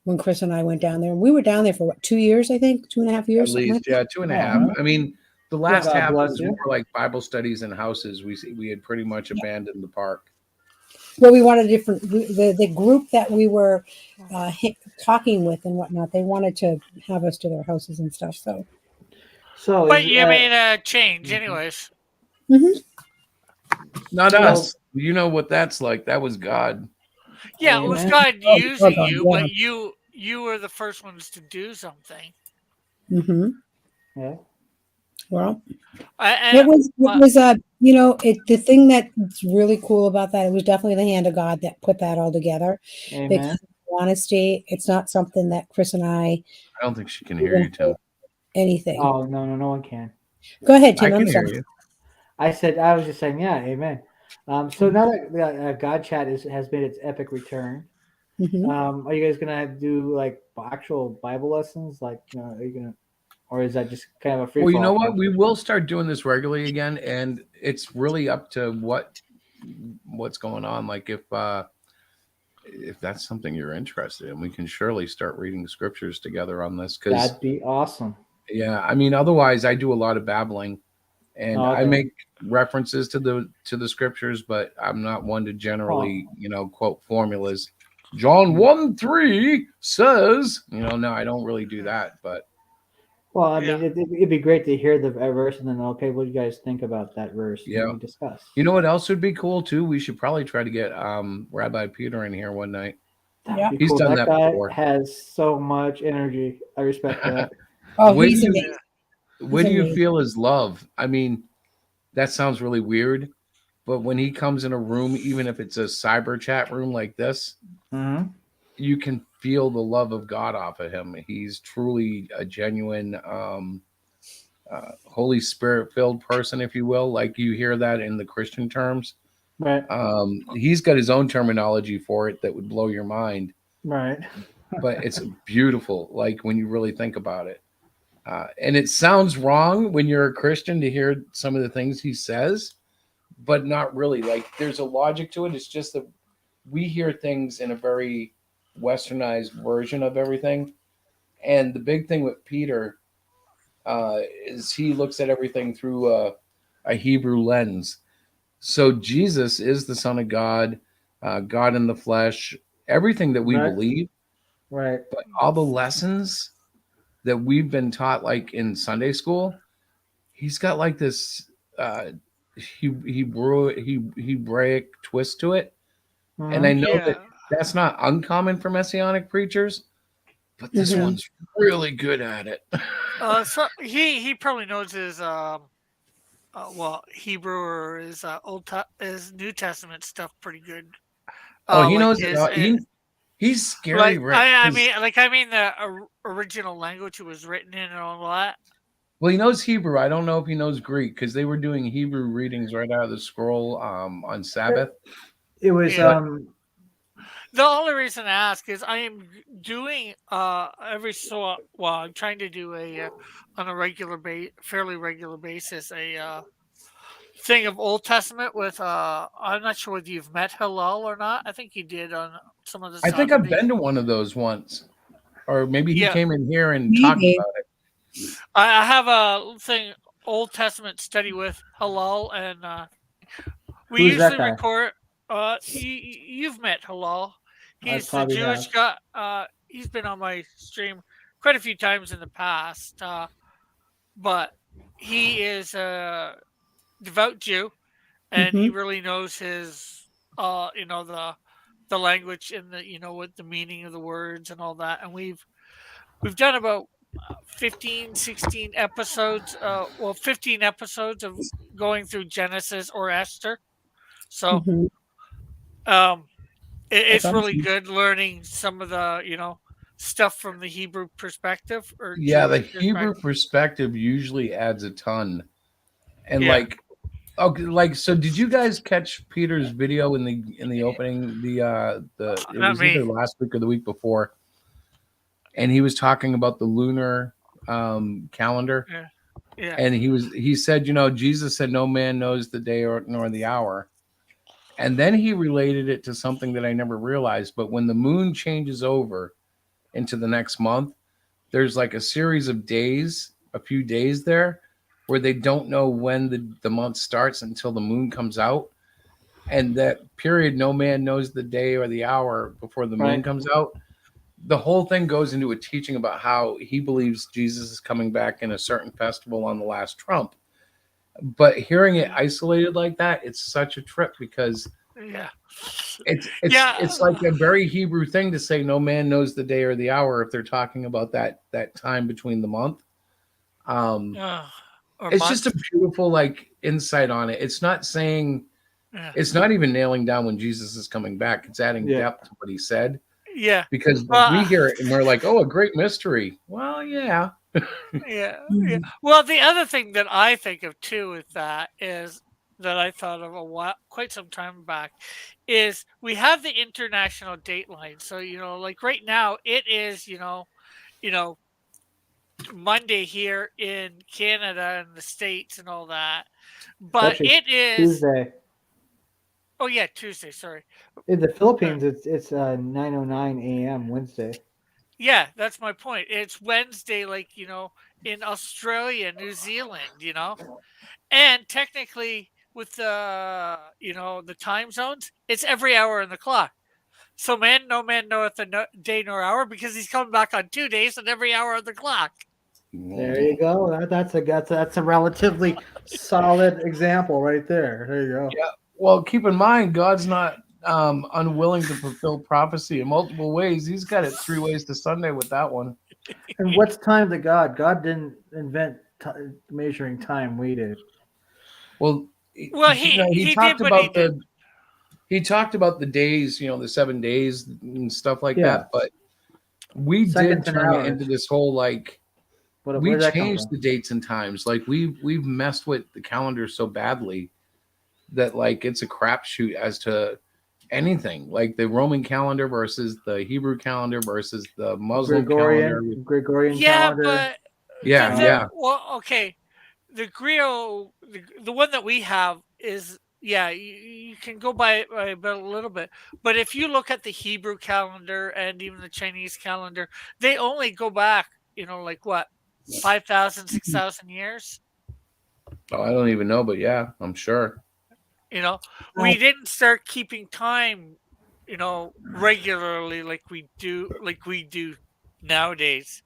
when Chris and I went down there. And we were down there for what, 2 years, I think, 2.5 At years, something least, like yeah, 2.5. Uh-huh. I mean, the last God half bless was you. more like Bible studies in houses. We had pretty much abandoned the park. well, we wanted the group that we were talking with and whatnot, they wanted to have us to their houses and stuff. So So, But is, you made a change, anyways. Not So- us. You know what that's like. That was God. Yeah, it was Amen. God Oh, using God, you, yeah. but you were the first ones to do something. yeah. well, And it was the thing that's really cool about that. It was definitely the hand of God that put that all together. Amen. Because honesty, it's not something that Chris and I I don't think she can hear you, Tim. anything. Oh no one can. Go ahead, I Tim. I'm can hear sorry. you. I was just saying, yeah, amen. So now that God Chat has made its epic return, Mhm. are you guys gonna do like actual Bible lessons? Like, are you gonna, or is that just kind of a free? Well, you know what? We will start doing this regularly again, and it's really up to what's going on. Like if that's something you're interested in, we can surely start reading scriptures together on this. Because That'd be awesome. yeah, I mean, otherwise I do a lot of babbling, and I Okay. make references to the scriptures, but I'm not one to generally quote formulas. John 1:3 says, no, I don't really do that, but. Well, I Yeah. mean, it'd be great to hear the verse and then, okay, what do you guys think about that verse? Yeah. And we discuss. You know what else would be cool too? We should probably try to get Rabbi Peter in here one night. That'd Yeah. be He's cool. done that that guy before. has so much energy. I respect that. Oh, When he's you- amazing. What do you amazing. feel is love? I mean, that sounds really weird, but when he comes in a room, even if it's a cyber chat room like this, Mm-hmm. you can feel the love of God off of him. He's truly a genuine Holy Spirit filled person, if you will. Like you hear that in the Christian terms. Right. He's got his own terminology for it that would blow your mind. Right. but it's beautiful. Like when you really think about it, and it sounds wrong when you're a Christian to hear some of the things he says, but not really. Like there's a logic to it. It's just that we hear things in a very westernized version of everything. And the big thing with Peter is he looks at everything through a Hebrew lens. So Jesus is the Son of God, God in the flesh, everything that we Right. believe, Right. but all the lessons that we've been taught, like in Sunday school, he's got like this Hebraic twist to it. And I Mhm. know that Yeah. that's not uncommon for Messianic preachers, but this Mhm. one's really good at it. So he probably knows his well, Hebrew or his his New Testament stuff pretty good. Oh, he Like knows it his all. He's scary like rich. I mean the original language it was written in and all that. Well, he knows Hebrew. I don't know if he knows Greek because they were doing Hebrew readings right out of the scroll on Sabbath. It was Yeah. The only reason I ask is I am doing every so well I'm trying to do a on a fairly regular basis a thing of Old Testament with I'm not sure whether you've met Hillel or not. I think you did on some of the I think I've Saturdays. been to one of those once, or maybe he Yeah, came in here and talked Maybe. about it. I have a thing Old Testament study with Hillel, and we Who's that usually guy? record. You've met Hillel. I He's the probably Jewish have. guy. He's been on my stream quite a few times in the past, but he is a devout Jew, and he Mhm. really knows his, the language and the what the meaning of the words and all that. And we've done about 15, 16 episodes. 15 episodes of going through Genesis or Esther. So Mhm. um, That's it's really awesome. good learning some of the stuff from the Hebrew perspective or Yeah, the Jewish Hebrew perspective. perspective usually adds a ton. And Yeah, like, okay, like, so did you guys catch Peter's video in the opening? It not was me. either last week or the week before, and he was talking about the lunar calendar. Yeah, yeah, And he said, Jesus said, "No man knows the day nor the hour." And then he related it to something that I never realized. But when the moon changes over into the next month, there's like a series of days, a few days there, where they don't know when the month starts until the moon comes out. And that period, no man knows the day or the hour before the moon Right. comes out. The whole thing goes into a teaching about how he believes Jesus is coming back in a certain festival on the last trump. But hearing it isolated like that, it's such a trip because yeah, it's like yeah. a very Hebrew thing to say no man knows the day or the hour if they're talking about that time between the month. Um, Uh, or it's just month. a beautiful like insight on it. It's not saying Yeah, it's not even nailing down when Jesus is coming back. It's adding Yeah. depth to what he said yeah. because we Well, hear it and we're like, oh, a great mystery. Well, yeah. yeah, yeah. Mhm. Well, the other thing that I think of too with that is that I thought of quite some time back, is we have the international dateline. So like right now, it is you know, Monday here in Canada and the States and all that. It's But actually it is, Tuesday. oh yeah, Tuesday. Sorry. In the Uh, Philippines, it's 9:09 a.m. Wednesday. Yeah, that's my point. It's Wednesday, like, in Australia, New Zealand, and technically with the time zones, it's every hour on the clock. So no man knoweth the day nor hour because he's coming back on 2 days and every hour on the clock. There you go. That's a relatively solid example right there. There you go. Yeah. Well, keep in mind, God's not unwilling to fulfill prophecy in multiple ways. He's got it three ways to Sunday with that one. And what's time to God? God didn't invent measuring time. We did. Well, Well, he did what he did. He talked about the days, the 7 days and stuff like Yeah. that. But we did Seconds and turn it hours. into this whole like Where we did that come changed from? the dates and times. Like we've messed with the calendar so badly that like it's a crapshoot as to anything, like the Roman calendar versus the Hebrew calendar versus the Muslim calendar. Gregorian Yeah, calendar. but Yeah, yeah. Well, okay. The Griot, the one that we have is, yeah, you can go by it by a little bit. But if you look at the Hebrew calendar and even the Chinese calendar, they only go back, like what, 5,000, 6,000 years? Oh, I don't even know, but yeah, I'm sure. We didn't start keeping time, regularly like we do nowadays,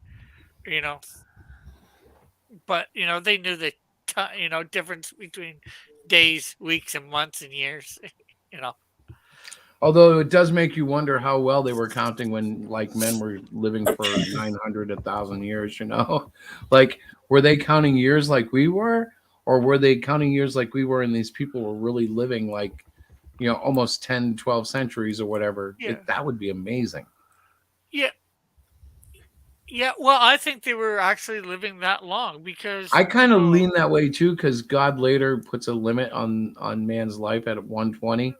you know. But they knew the difference between days, weeks, and months and years. you know Although it does make you wonder how well they were counting when, like, men were living for 900, 1,000 years. Like, were they counting years like we were, or were they counting years like we were, and these people were really living like, almost 10, 12 centuries or whatever? Yeah. That would be amazing. Yeah, well, I think they were actually living that long because I kind of lean that way too, because God later puts a limit on man's life at 120.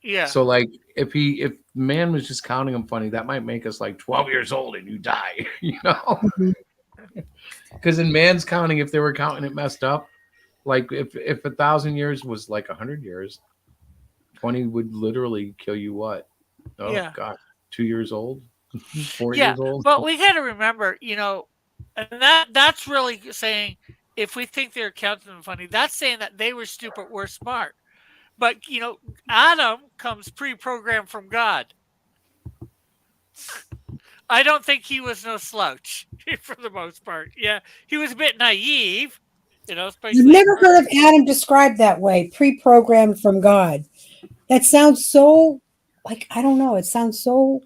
yeah. So, like, if man was just counting them funny, that might make us like 12 years old and you die, Because in man's counting, if they were counting it messed up, like if 1,000 years was like 100 years, 20 would literally kill you. What? Oh Yeah. God, 2 years old, 4 Yeah, years old. but we got to remember, and that's really saying if we think they're counting them funny, that's saying that they were stupid, we're smart. But Adam comes pre-programmed from God. I don't think he was no slouch for the most part. Yeah, he was a bit naive, especially. I've never heard of Adam described that way, pre-programmed from God. That sounds so, like, I don't know. It sounds so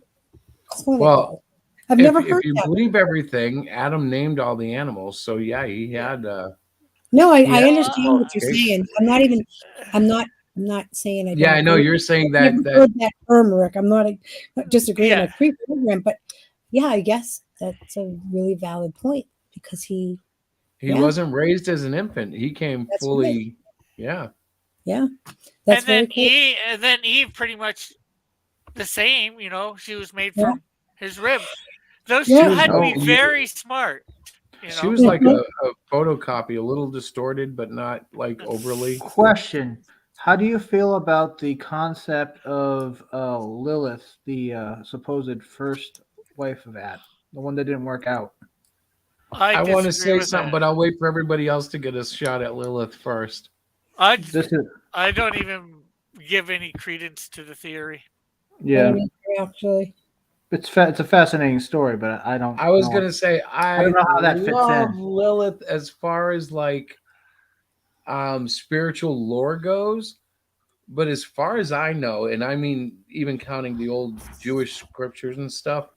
clinical. Well, I've never heard if you that. believe everything, Adam named all the animals, so yeah, he had. No, I Yeah. understand what you're saying. I'm not saying I don't. Yeah, I know agree. you're saying I've that. never heard that term, Rick. I'm not disagreeing Yeah. with pre-program, but yeah, I guess that's a really valid point because He Yeah. wasn't raised as an infant. He came That's fully. Yeah. that's and then very cool. Eve pretty much the same. She was made Yeah. from his rib. Those Yeah. two had to be No, very smart. She was like a photocopy, a little distorted, but not like overly. Question: how do you feel about the concept of Lilith, the supposed first wife of Adam, the one that didn't work out? I want to disagree say with something, that. but I'll wait for everybody else to get a shot at Lilith first. I don't even give any credence to the theory. Yeah, Actually, it's a fascinating story, but I don't. I was know. gonna say I don't know how that fits love in. Lilith as far as like spiritual lore goes, but as far as I know, and I mean even counting the old Jewish scriptures and stuff,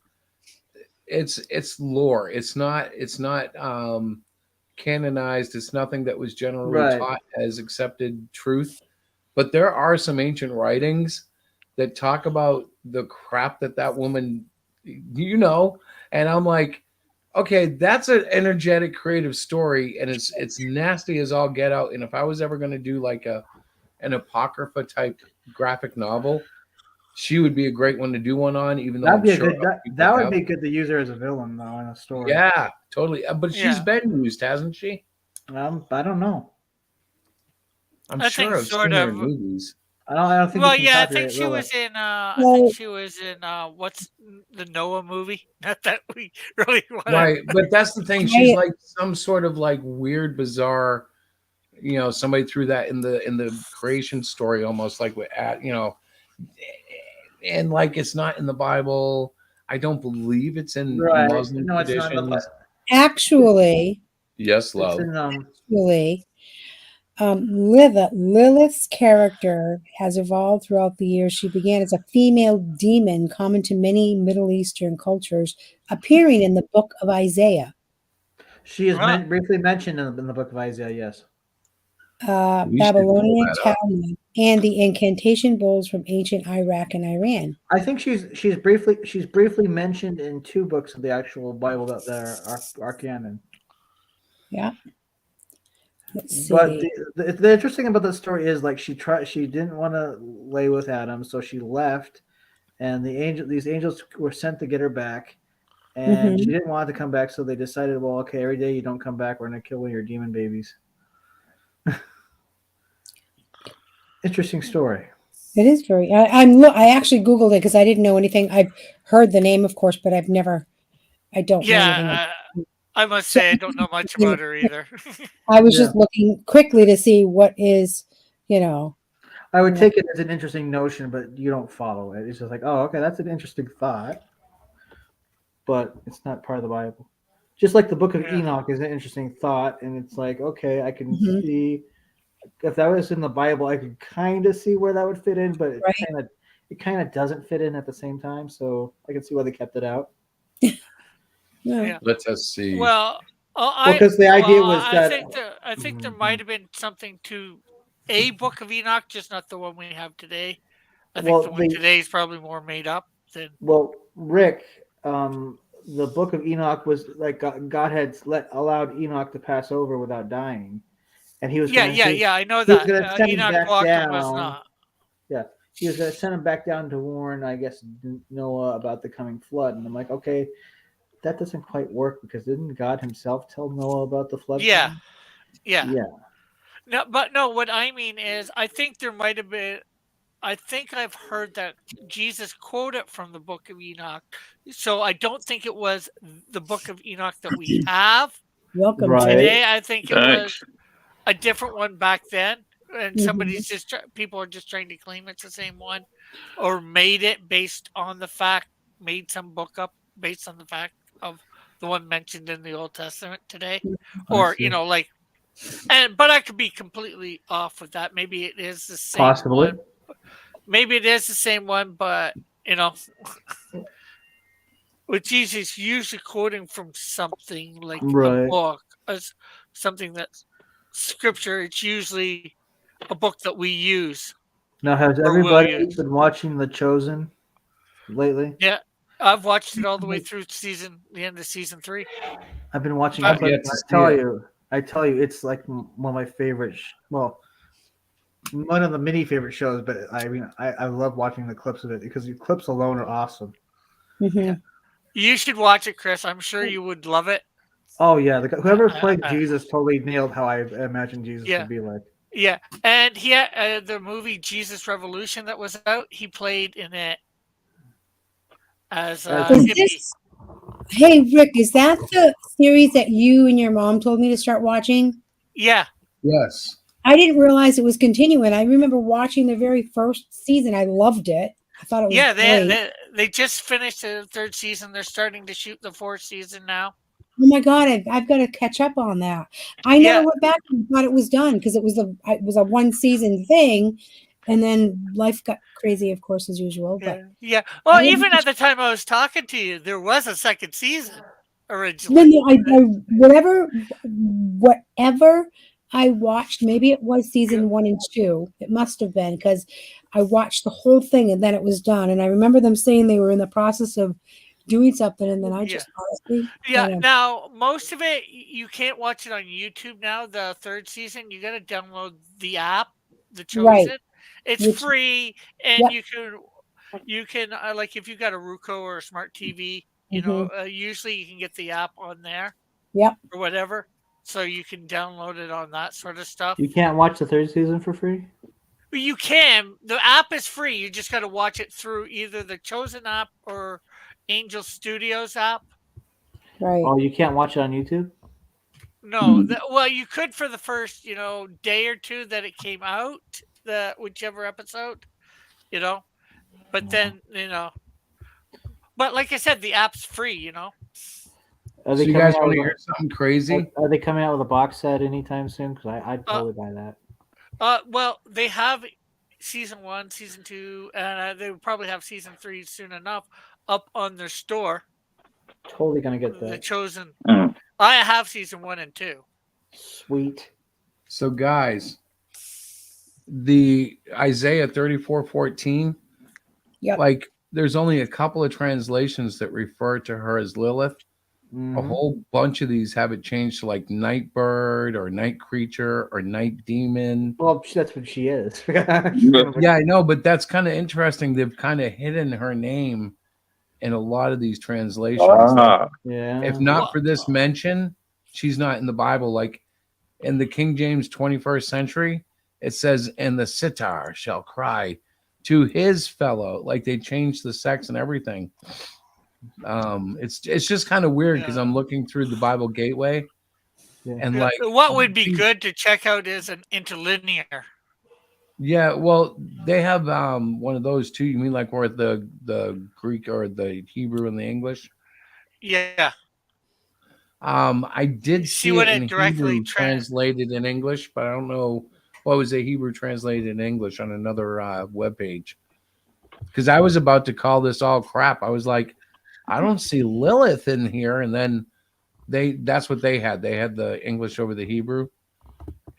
it's lore. It's not canonized. It's nothing that was generally Right. taught as accepted truth. But there are some ancient writings that talk about the crap that woman, and I'm like, okay, that's an energetic, creative story, and it's nasty as all get out. And if I was ever going to do like an apocrypha type graphic novel, she would be a great one to do one on. Even though That'd be I'm sure that would be good to use her as a villain though in a story. yeah, totally. But she's Yeah. been used, hasn't she? I don't know. I'm I sure think I've sort seen her in of. movies. I don't think. Well, you can yeah, I copyright think she Lilith. was in. I Well- think she was in. What's the Noah movie? Not that we really want. Right, but that's the thing. Right. She's like some sort of like weird, bizarre. Somebody threw that in the creation story, almost like with and like it's not in the Bible. I don't believe it's in Right. Muslim No, it's not in the traditions. actually, Yes, It's love. in, Lilith's character has evolved throughout the years. She began as a female demon common to many Middle Eastern cultures, appearing in the book of Isaiah. she is Huh. briefly mentioned in the book of Isaiah. Yes. We should Babylonian pull that up. Talmud, and the incantation bowls from ancient Iraq and Iran. I think she's briefly mentioned in 2 books of the actual Bible that are canon. Yeah. Let's see. But the interesting about the story is like she didn't want to lay with Adam, so she left, and these angels were sent to get her back, and she didn't want to come back, so they decided, well, okay, every day you don't come back, we're gonna kill one of your demon babies. Interesting story. It is very. I actually Googled it because I didn't know anything. I've heard the name, of course, but I've never. I don't know anything. Yeah, I must say I don't know much about her either. I was just looking quickly to see what is, you know. I would take it as an interesting notion, but you don't follow it. It's just like, oh, okay, that's an interesting thought, but it's not part of the Bible. Just like the Book of Yeah. Enoch is an interesting thought, and it's like, okay, I can see if that was in the Bible, I could kind of see where that would fit in, but it kind of doesn't fit in at the same time. So I can see why they kept it out. Yeah. Let us see. Well, Because the idea was that I think there might have been something to a Book of Enoch, just not the one we have today. I think the one today is probably more made up than. Well, Rick, the Book of Enoch was like God had allowed Enoch to pass over without dying, and he was I know he was that gonna send him Enoch back Walker down. was not. Yeah, he was going to send him back down to warn, I guess, Noah about the coming flood. And I'm like, okay, that doesn't quite work because didn't God himself tell Noah about the flood? Yeah. Yeah. No, but no, what I mean is, I think there might have been. I think I've heard that Jesus quoted from the Book of Enoch, so I don't think it was the Book of Enoch that we have Welcome today. I think it Thanks. was a different one back then, and somebody's just people are just trying to claim it's the same one, or made it based on the fact, made some book up based on the fact of the one mentioned in the Old Testament today, or like, but I could be completely off with that. Maybe it is the same Possibly. one. Maybe it is the same one, but with Jesus usually quoting from something like a book, as something that's scripture. It's usually a book that we use. Now, has everybody been watching The Chosen lately? Yeah, I've watched it all the way through the end of season 3. I've been watching. I've yet to see I tell you, it's like one of my favorite. One of the many favorite shows, but I love watching the clips of it because the clips alone are awesome. Mm-hmm. You should watch it, Chris. I'm sure you would love it. Oh yeah, whoever played Jesus totally nailed how I imagine Jesus would be like. Yeah, and he had the movie Jesus Revolution that was out. He played in it as Hey Rick, is that the series that you and your mom told me to start watching? Yeah. Yes. I didn't realize it was continuing. I remember watching the very first season. I loved it. I thought it was great. They just finished the 3rd season. They're starting to shoot the 4th season now. Oh my God, I've got to catch up on that. I never went back and thought it was done because it was a 1 season thing, and then life got crazy, of course, as usual. But well, even at the time I was talking to you, there was a 2nd season originally. No, whatever I watched, maybe it was season 1 and 2. It must have been because I watched the whole thing and then it was done. And I remember them saying they were in the process of doing something, and then I just honestly. Now most of it you can't watch it on YouTube now. The 3rd season, you got to download the app, The Chosen. Right. It's free, and you can like if you got a Roku or a smart TV, usually you can get the app on there. Yep. Or whatever. So you can download it on that sort of stuff. You can't watch the 3rd season for free? You can. The app is free. You just got to watch it through either the Chosen app or Angel Studios app. Right. Oh, you can't watch it on YouTube? No. Well, you could for the first, day or 2 that it came out, whichever episode, But then, But like I said, the app's free, Are So they you coming guys out want to with hear something crazy? Are they coming out with a box set anytime soon? Because I'd totally buy that. Well, they have season 1, season 2, and they will probably have season 3 soon enough up on their store. Totally gonna get The that. Chosen. I have season 1 and 2. Sweet. So guys, the Isaiah 34:14, Yep. like there's only a couple of translations that refer to her as Lilith. A Mhm. whole bunch of these have it changed to like night bird or night creature or night demon. Well, that's what she is. Yeah, I know, but that's kind of interesting. They've kind of hidden her name in a lot of these translations. Ah, Yeah. If not Well- for this mention, she's not in the Bible. Like in the King James 21st century, it says, "And the sitar shall cry to his fellow." Like they changed the sex and everything. It's just kind of weird because I'm looking through the Bible Gateway, Yeah. and Yeah, like what would be good to check out is an interlinear. yeah, well, they have one of those too. You mean like where the Greek or the Hebrew and the English? Yeah. I did See see what it it in directly Hebrew translated in English, but I don't know what was a Hebrew translated in English on another web page. Because I was about to call this all crap. I was like, I don't see Lilith in here, and then that's what they had. They had the English over the Hebrew,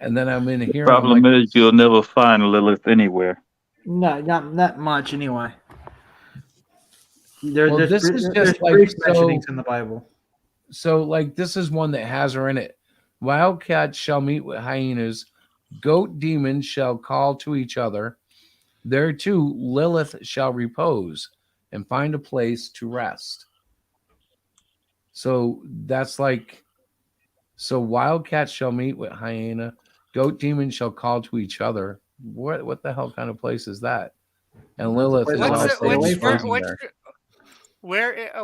and then I'm in here. And I'm problem like, is you'll never find Lilith anywhere. No, not much anyway. There, Well, there's this br- is there's just like brief so. mentionings in the Bible. So, like, this is one that has her in it. Wildcats shall meet with hyenas. Goat demons shall call to each other. There too, Lilith shall repose and find a place to rest. So that's like, so wildcats shall meet with hyena. Goat demons shall call to each other. What the hell kind of place is that? And Lilith place is I wanna also stay away from. reposing there.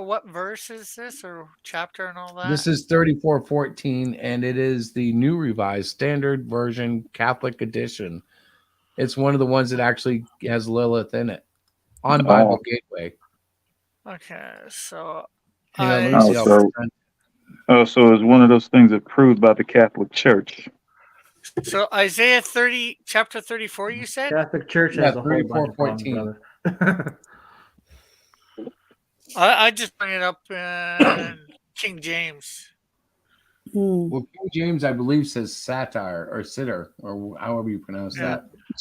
What verse is this or chapter and all that? This is 34:14, and it is the New Revised Standard Version Catholic Edition. It's one of the ones that actually has Lilith in it on Bible Gateway. Okay, so Hang on, let I- me see how Also- so it's one of those things approved by the Catholic Church. so Isaiah 30, chapter 34, you said? Catholic Church Yeah, has a whole bunch of problems, 34:14. brother. I just bring it up in King James. Well, King James, I believe, says satire or sitter, or however you pronounce Yeah. that.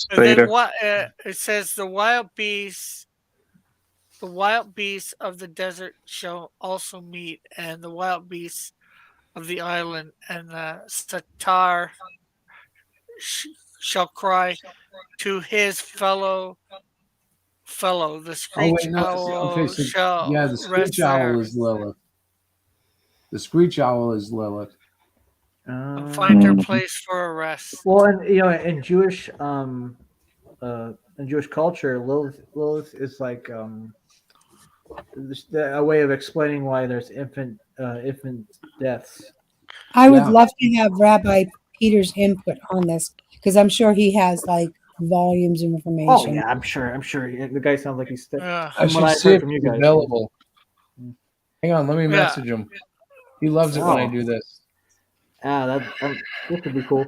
And then Spader. what it says the wild beasts of the desert shall also meet, and the wild beasts of the island, and the satar shall cry to his fellow. The screech wait, no, owl okay, so- shall Yeah, the rest screech owl there is Lilith. The screech owl is Lilith. and find her Mhm. place for a rest. Well, and in Jewish culture, Lilith is like a way of explaining why there's infant deaths. I would Yeah. love to have Rabbi Peter's input on this because I'm sure he has like volumes of information. Oh yeah, I'm sure. The guy sounds like he's. Yeah. I From what should I've see heard if from you it's guys. available. Hang on, let me Yeah. message him. He loves it when I Oh. do this. This would be cool.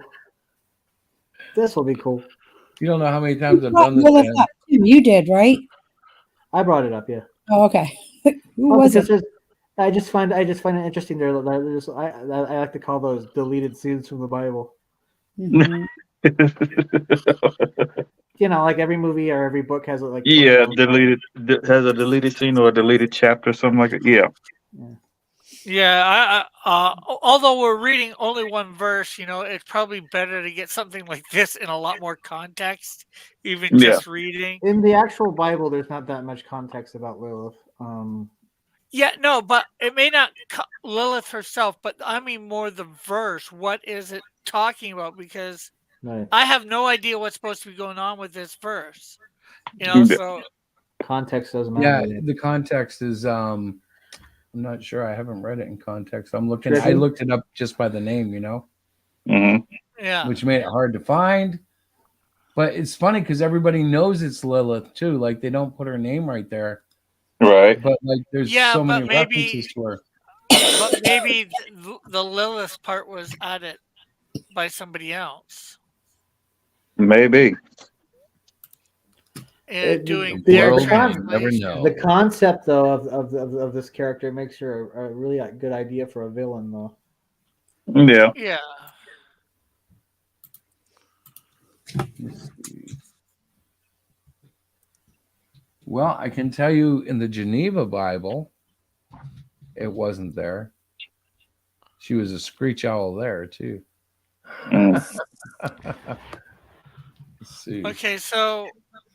This will be cool. You don't know how many times I've Well, done this. Lilith man. up too. You did, right? I brought it up, yeah. Oh, okay. Who Well, was it? because I just find it interesting. There, I like to call those deleted scenes from the Bible. Mhm. You know, like every movie or every book has like Yeah, 20 has a deleted scene or a deleted chapter, something like that. Yeah. Yeah, although we're reading only one verse, it's probably better to get something like this in a lot more context, even Yeah. just reading. In the actual Bible, there's not that much context about Lilith. Yeah, no, but it may not Lilith herself, but I mean more the verse. What is it talking about? Because Right. I have no idea what's supposed to be going on with this verse. Yeah. So Context doesn't Yeah, matter. the context is I'm not sure. I haven't read it in context. I'm looking. I Tricky. looked it up just by the name, hmm yeah, which made it hard to find. But it's funny because everybody knows it's Lilith too. Like they don't put her name right there, Right. but like there's Yeah, so but many maybe- references to her. but maybe the Lilith part was added by somebody else Maybe. doing The their world, you never translation. know. The concept, though, of this character makes her a really good idea for a villain, though. Yeah. Yeah. Let's see. Well, I can tell you in the Geneva Bible, it wasn't there. She was a screech owl there too. Mm. Let's see. Okay, so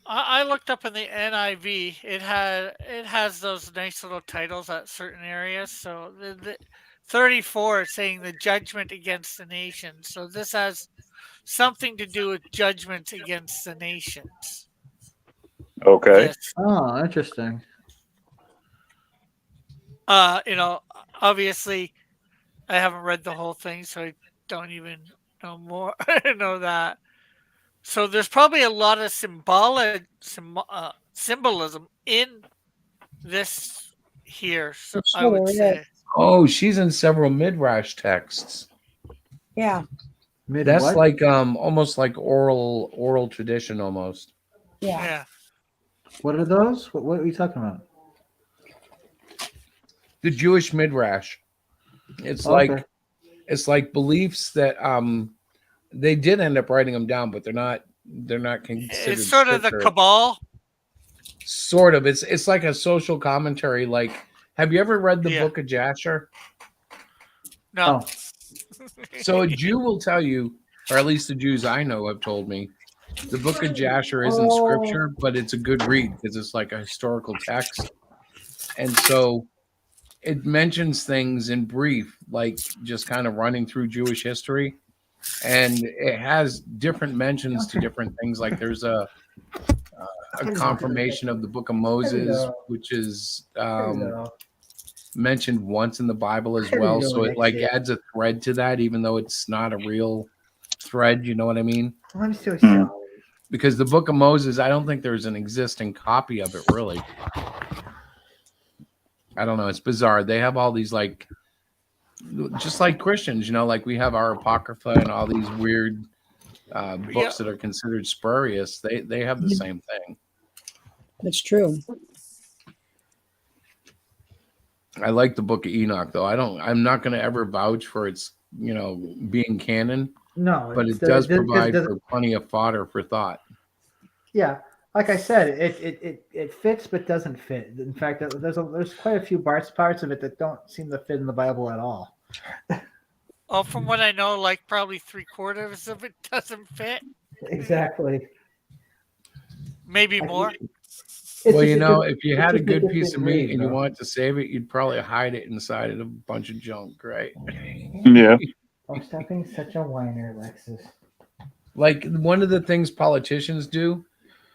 I looked up in the NIV. It has those nice little titles at certain areas. So the 34 is saying the judgment against the nations. So this has something to do with judgment against the nations. Okay. This, Oh, interesting. obviously, I haven't read the whole thing, so I don't even know more. know that. So there's probably a lot of symbolism in this here. So I'm I sure would there is. say, Oh, she's in several midrash texts. Yeah, Mid That's what? like almost like oral tradition almost. yeah. yeah. What are those? What are you talking about? The Jewish midrash. It's Okay. like beliefs that they did end up writing them down, but they're not considered It's sort of the scripture. cabal. Sort of. It's like a social commentary. Like, have you ever read the Yeah. book of Jasher? No. Oh, So a Jew will tell you, or at least the Jews I know have told me, the book of Jasher isn't scripture, but it's a good read because it's like a historical text. And so it mentions things in brief, like just kind of running through Jewish history. And it has different mentions to different things. Like there's a confirmation of the book of Moses, which is mentioned once in the Bible as well. So it like adds a thread to that, even though it's not a real thread. You know what I mean? I'm so Hmm. sorry. Because the book of Moses, I don't think there's an existing copy of it really. I don't know. It's bizarre. They have all these like, just like Christians, like we have our Apocrypha and all these weird books that are considered spurious. They have the same thing. That's true. I like the book of Enoch though. I'm not going to ever vouch for its, being canon, No, but it does provide for plenty of fodder for thought. Yeah, like I said, it fits but doesn't fit. In fact, there's quite a few parts of it that don't seem to fit in the Bible at all. Oh, from what I know, like probably 3/4 of it doesn't fit. Exactly. Maybe more. Well, if you had a good piece of meat and you wanted to save it, you'd probably hide it inside of a bunch of junk, right? Yeah. Oh, stop being such a whiner, Alexis. Like one of the things politicians do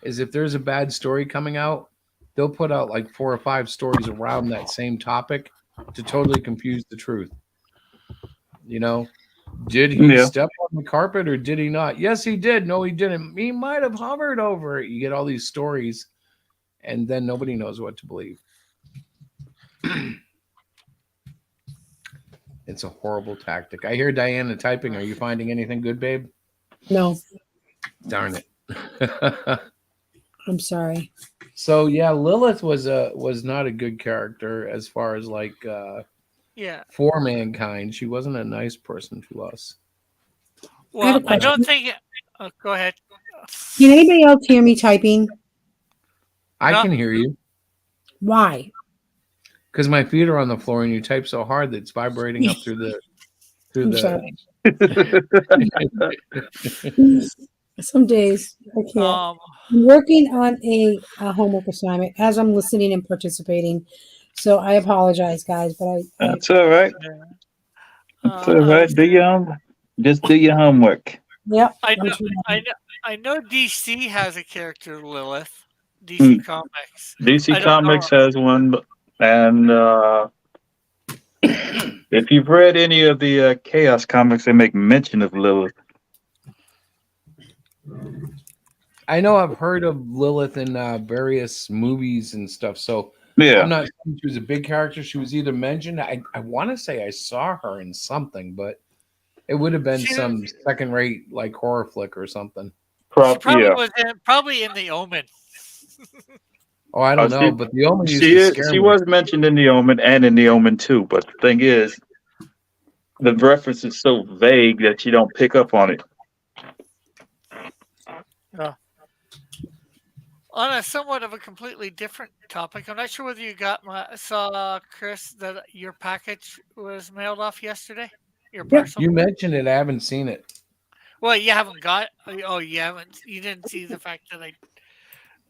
is if there's a bad story coming out, they'll put out like 4 or 5 stories around that same topic to totally confuse the truth. Did he step on the carpet or did he not? Yes, he did. No, he didn't. He might have hovered over it. You get all these stories, and then nobody knows what to believe. It's a horrible tactic. I hear Diana typing. Are you finding anything good, babe? No, Darn it. I'm sorry. So yeah, Lilith was not a good character as far as like Yeah. for mankind. She wasn't a nice person to us. Well, I question. don't think. Go ahead. Can anybody else hear me typing? I No. can hear you Why? because my feet are on the floor and you type so hard that it's vibrating up through the I'm sorry. Some days I can't. I'm working on a homework assignment as I'm listening and participating. So I apologize, guys, but I That's all right. That's all right. Just do your homework. yep. I I'm know. trying. I know. DC has a character, Lilith. DC Comics. I DC don't Comics know. has one, and if you've read any of the Chaos comics, they make mention of Lilith. I know I've heard of Lilith in various movies and stuff. So Yeah. I'm not saying she was a big character. She was either mentioned. I want to say I saw her in something, but it would have been She some second-rate like horror flick or something. She probably Yeah. was probably in the Omen. Oh, I don't Oh, know, she- but the Omen used She to scare she me. was mentioned in the Omen and in the Omen 2, but the thing is, the reference is so vague that you don't pick up on it. On a somewhat of a completely different topic, I'm not sure whether you saw Chris that your package was mailed off yesterday. Your Yeah. personal. You mentioned it. I haven't seen it. Well, you haven't got. Oh, you haven't. You didn't see the fact that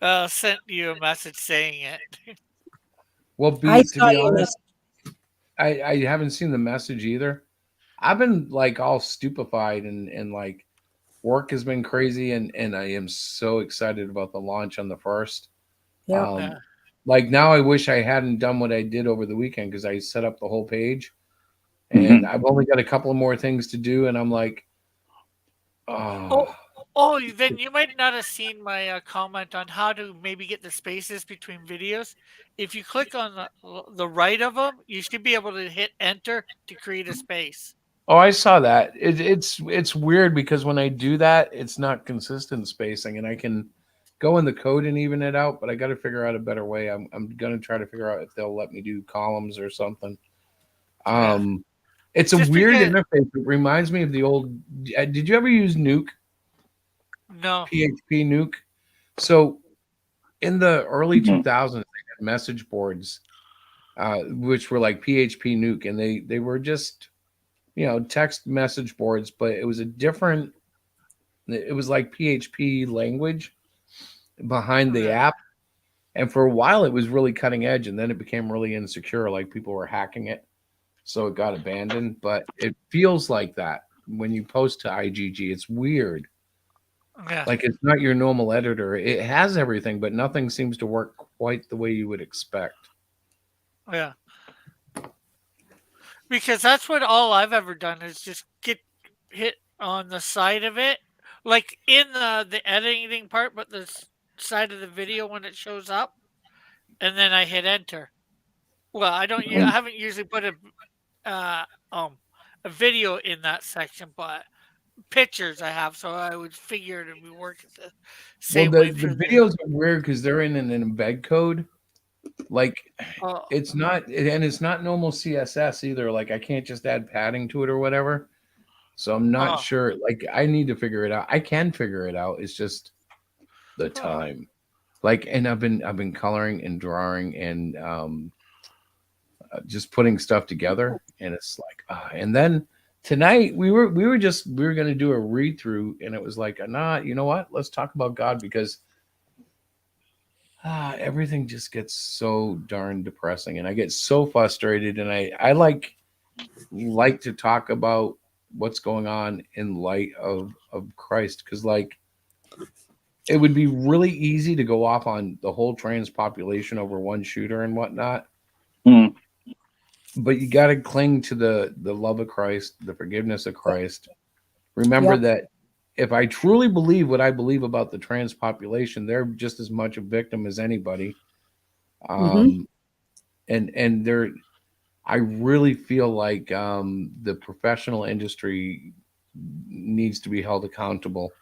I sent you a message saying it. Well, I to saw be your honest, I haven't seen the message either. I've been like all stupefied and like work has been crazy and I am so excited about the launch on the 1st. Yeah. Yeah. Like now I wish I hadn't done what I did over the weekend because I set up the whole page and I've only got a couple of more things to do and I'm like, Oh, oh, oh, then you might not have seen my comment on how to maybe get the spaces between videos. If you click on the right of them, you should be able to hit enter to create a space. oh, I saw that. It's weird because when I do that, it's not consistent spacing and I can go in the code and even it out, but I got to figure out a better way. I'm going to try to figure out if they'll let me do columns or something. Yeah. It's a Just weird because- interface. It reminds me of the old. Did you ever use Nuke? No. PHP Nuke. So in the early Mhm. 2000s, they had message boards, which were like PHP Nuke, and they were just text message boards, but it was a different. It was like PHP language behind the Okay. app, and for a while it was really cutting edge, and then it became really insecure, like people were hacking it. So it got abandoned, but it feels like that when you post to IGG. It's weird. Yeah. Like it's not your normal editor. It has everything, but nothing seems to work quite the way you would expect. Yeah. Because that's what all I've ever done is just get hit on the side of it, like in the editing part, but the side of the video when it shows up, and then I hit enter. Well, I don't. I haven't usually put uh, um a video in that section, but pictures I have, so I would figure it would be working the Well, same the way through the. videos are weird because they're in an embed code. Like Oh, it's not, and it's not normal CSS either. Like I can't just add padding to it or whatever. So I'm not oh, sure. Like I need to figure it out. I can figure it out. It's just the time. Like, and I've been coloring and drawing and just putting stuff together, and it's like, and then tonight we were going to do a read through, and it was like, nah, you know what? Let's talk about God because everything just gets so darn depressing, and I get so frustrated, and I like to talk about what's going on in light of Christ because like it would be really easy to go off on the whole trans population over one shooter and whatnot. Mm. But you got to cling to the love of Christ, the forgiveness of Christ. Remember that if I truly believe what I believe about the trans population, they're just as much a victim as anybody. And they're, I really feel like the professional industry needs to be held accountable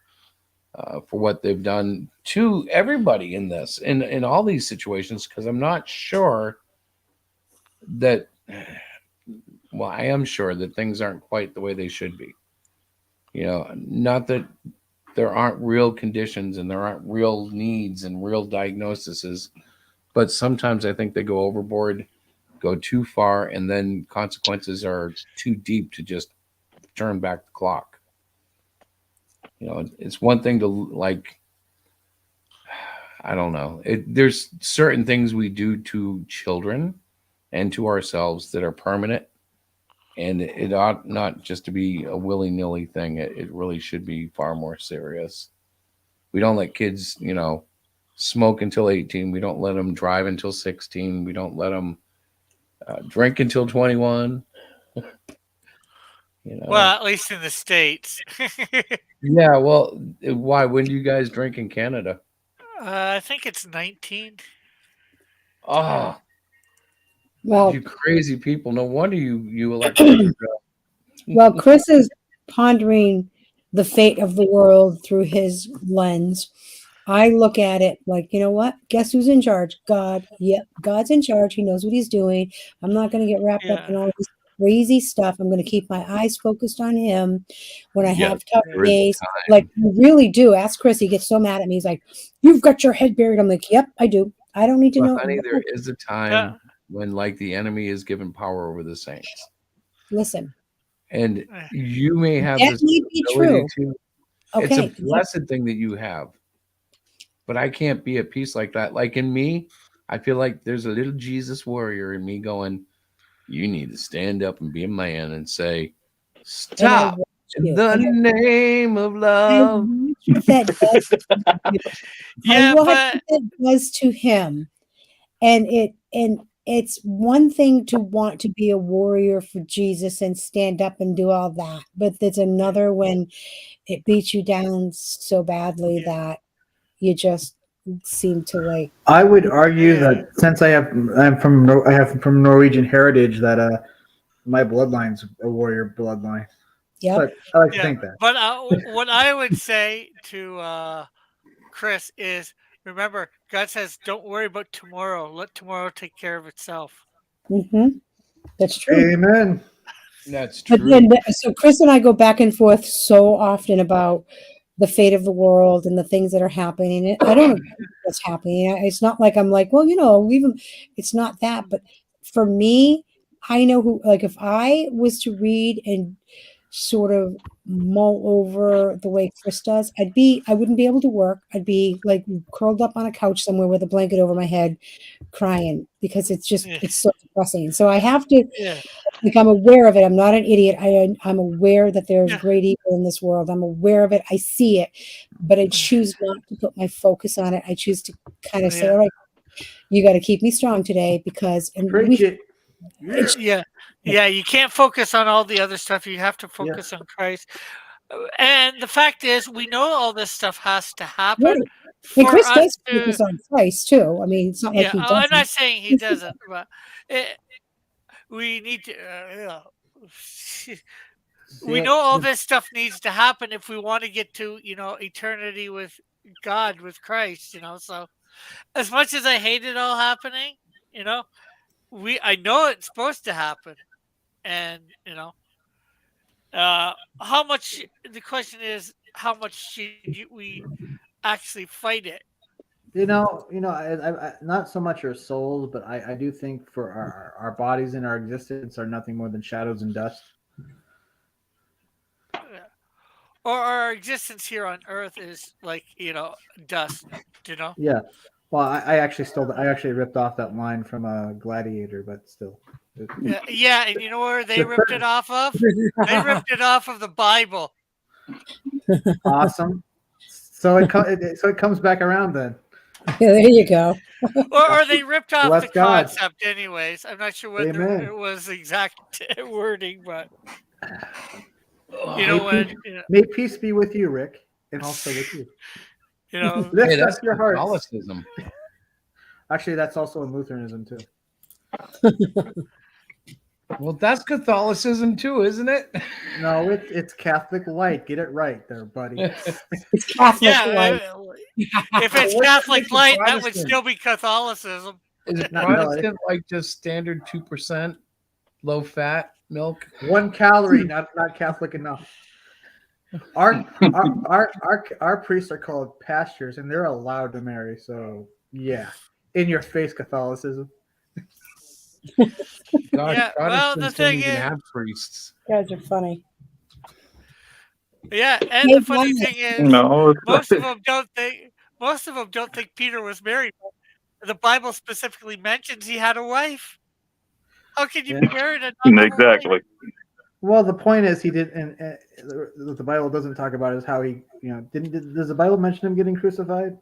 for what they've done to everybody in this, in all these situations, because I'm not sure that, well, I am sure that things aren't quite the way they should be. Not that there aren't real conditions and there aren't real needs and real diagnoses, but sometimes I think they go overboard, go too far, and then consequences are too deep to just turn back the clock. It's one thing to like, I don't know. There's certain things we do to children and to ourselves that are permanent, and it ought not just to be a willy-nilly thing. It really should be far more serious. We don't let kids, smoke until 18. We don't let them drive until 16. We don't let them drink until 21. well, at least in the States. Yeah, well, why? When do you guys drink in Canada? I think it's 19. Oh, Well, you crazy people! No wonder you elected. well, Chris is pondering the fate of the world through his lens. I look at it like, you know what? Guess who's in charge? God. Yep, God's in charge. He knows what he's doing. I'm not going to get wrapped up in all this crazy stuff. I'm going to keep my eyes focused on him. When I have tough there is days, time. like I really do. Ask Chris. He gets so mad at me. He's like, "You've got your head buried." I'm like, "Yep, I do. I don't need to Well, know." honey, there is a time Yeah. when, like, the enemy is given power over the saints. Listen, And you may have That this may be ability true. to. It's Okay. a blessed thing that you have. But I can't be at peace like that. Like in me, I feel like there's a little Jesus warrior in me going, you need to stand up and be a man and say, And I stop watch in you. the And name of I love. watch what that does to you. Yeah, I watch but what that does to him. And it's one thing to want to be a warrior for Jesus and stand up and do all that, but there's another when it beats you down so badly that you just seem to like. I would argue Yeah. that since I have from Norwegian heritage that my bloodline's a warrior bloodline. Yep. But I like to yeah, think that. but what I would say to Chris is, remember, God says, "Don't worry about tomorrow. Let tomorrow take care of itself." That's true. Amen. That's But true. then, so Chris and I go back and forth so often about the fate of the world and the things that are happening. And I don't agree with what's happening. It's not like I'm like, well, even it's not that. But for me, I know who. Like, if I was to read and sort of mull over the way Chris does, I wouldn't be able to work. I'd be like curled up on a couch somewhere with a blanket over my head, crying because it's so depressing. So I have to. Yeah. Like, I'm aware of it. I'm not an idiot. I'm aware that there's Yeah. great evil in this world. I'm aware of it. I see it, but I choose not to put my focus on it. I choose to kind of say, Yeah. all right, you got to keep me strong today because, and Preach it. Yeah, you can't focus on all the other stuff. You have to focus on Christ. And the fact is, we know all this stuff has to happen right. And for Chris us does to. focus on Christ too. I mean, it's not like Yeah, he I'm doesn't. not saying he doesn't, but we need to. We know all this stuff needs to happen if we want to get to eternity with God, with Christ. So as much as I hate it all happening, I know it's supposed to happen, and how much. The question is, how much should we actually fight it? I not so much our souls, but I do think for our bodies and our existence are nothing more than shadows and dust. Or our existence here on Earth is like dust. Yeah. Well, I actually ripped off that line from a Gladiator, but still. Yeah, and you know where they ripped it off of? They ripped it off of the Bible. Awesome. So it comes back around then. Yeah, there you go. Or they ripped off Bless the God. concept anyways. I'm not sure what Amen. it was the exact wording, but May peace be with you, Rick, and also with you. Hey, Lift up your hearts. Catholicism. Actually, that's also in Lutheranism too. Well, that's Catholicism too, isn't it? No, it's Catholic light. Get it right there, buddy. It's Catholic life. if it's What's Catholic the light, that would Protestant? still be Catholicism. Is Not really. Protestant like just standard 2% low fat milk? 1 calorie, not Catholic enough. Our priests are called pastors, and they're allowed to marry. So yeah, in your face Catholicism. Gosh, Yeah, well, the Protestants thing don't even is- have priests. You guys are funny. Yeah, and the funny thing is, No, most of them don't think Peter was married. The Bible specifically mentions he had a wife. How can you be married and not have a wife? exactly. Well, the point is, he did, and the Bible doesn't talk about is how he, does the Bible mention him getting crucified?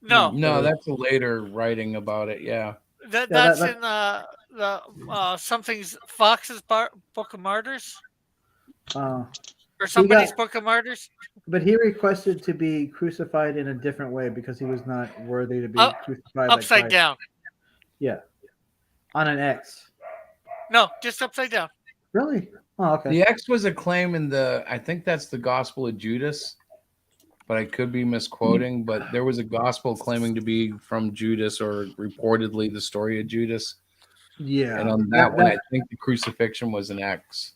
No, No, that's a later writing about it. Yeah. that's in the something's Fox's Book of Martyrs or somebody's Book of Martyrs. But he requested to be crucified in a different way because he was not worthy to be crucified Upside like Christ. down. Yeah, on an X. No, just upside down. Really? Oh, okay. The X was a claim in I think that's the Gospel of Judas, but I could be misquoting. But there was a gospel claiming to be from Judas, or reportedly the story of Judas. Yeah. And on that one, I think the crucifixion was an X.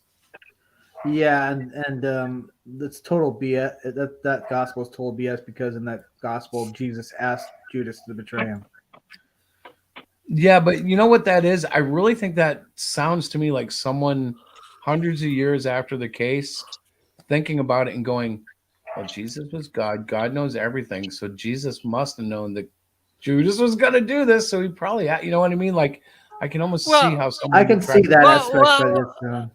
Yeah, and that's total BS. That gospel is total BS because in that gospel, Jesus asked Judas to betray him. Yeah, but you know what that is? I really think that sounds to me like someone hundreds of years after the case, thinking about it and going, well, Jesus was God. God knows everything. So Jesus must have known that Judas was going to do this. So he probably, you know what I mean? Like, I can almost Well, see how someone I can would try see to- that Well, aspect, well, but it's,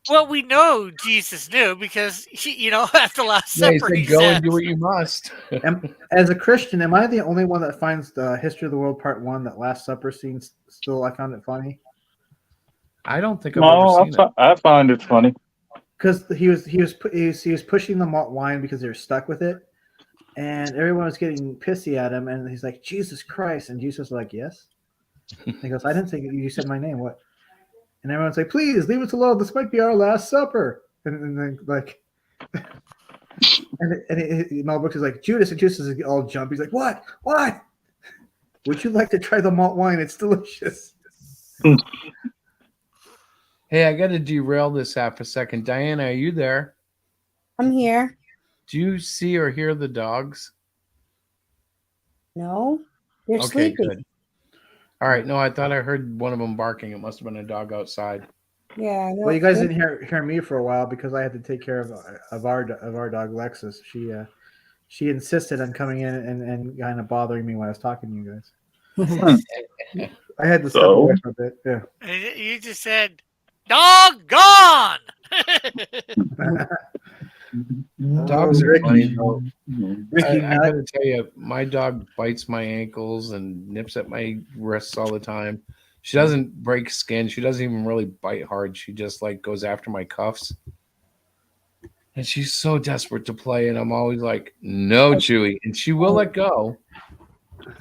Well, we know Jesus knew because he, at the Last Yeah, he Supper, said, go and do what you must. as a Christian, am I the only one that finds the History of the World Part 1, that Last Supper scene, still I found it funny? I don't think I've ever No, seen it. I find it funny. Because he was pushing the malt wine because they were stuck with it, and everyone was getting pissy at him, and he's like, Jesus Christ, and Jesus was like, yes. He goes, I didn't think you said my name. What? And everyone's like, please leave us alone. This might be our last supper. And then like, Mel Brooks is like, Judas, and Judas is all jump. He's like, what? What? Would you like to try the malt wine? It's delicious. Hey, I got to derail this half a second. Diana, are you there? I'm here. Do you see or hear the dogs? No, they're Okay, sleeping. good. All right. No, I thought I heard one of them barking. It must have been a dog outside. Yeah. No, Well, you guys didn't hear me for a while because I had to take care of our dog Lexus. She insisted on coming in and kind of bothering me when I was talking to you guys. I had to step So? away for a bit. Yeah. And you just said, "Dog gone." Dogs are Ricky. funny, though. Ricky, I got to tell you, my dog bites my ankles and nips at my wrists all the time. She doesn't break skin. She doesn't even really bite hard. She just like goes after my cuffs. And she's so desperate to play. And I'm always like, no, Chewy. And she will let go.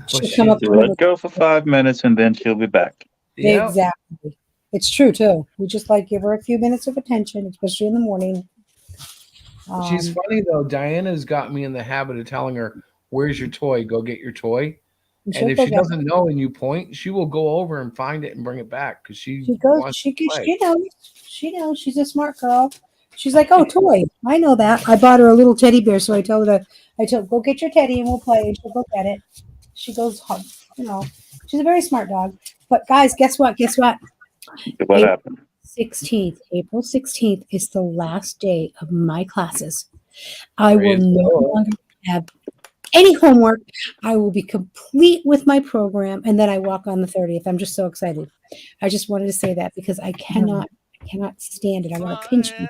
she'll she come up You to me let with- go for 5 minutes and then she'll be back. Yeah. Exactly. It's true too. We just like give her a few minutes of attention, especially in the morning. She's funny, though. Diana's got me in the habit of telling her, where's your toy? Go get your toy. and And she'll if go she get- doesn't know and you point, she will go over and find it and bring it back because she she goes. wants She to play. she knows. She's a smart girl. She's like, oh, toy. I know that. I bought her a little teddy bear, so I told her, go get your teddy and we'll play. And she'll go get it. She goes, she's a very smart dog. But guys, guess what? What happened? 16th, April 16th is the last day of my classes. I will Praise no God. longer have any homework. I will be complete with my program, and then I walk on the 30th. I'm just so excited. I just wanted to say that because I cannot stand it. I want to pinch you.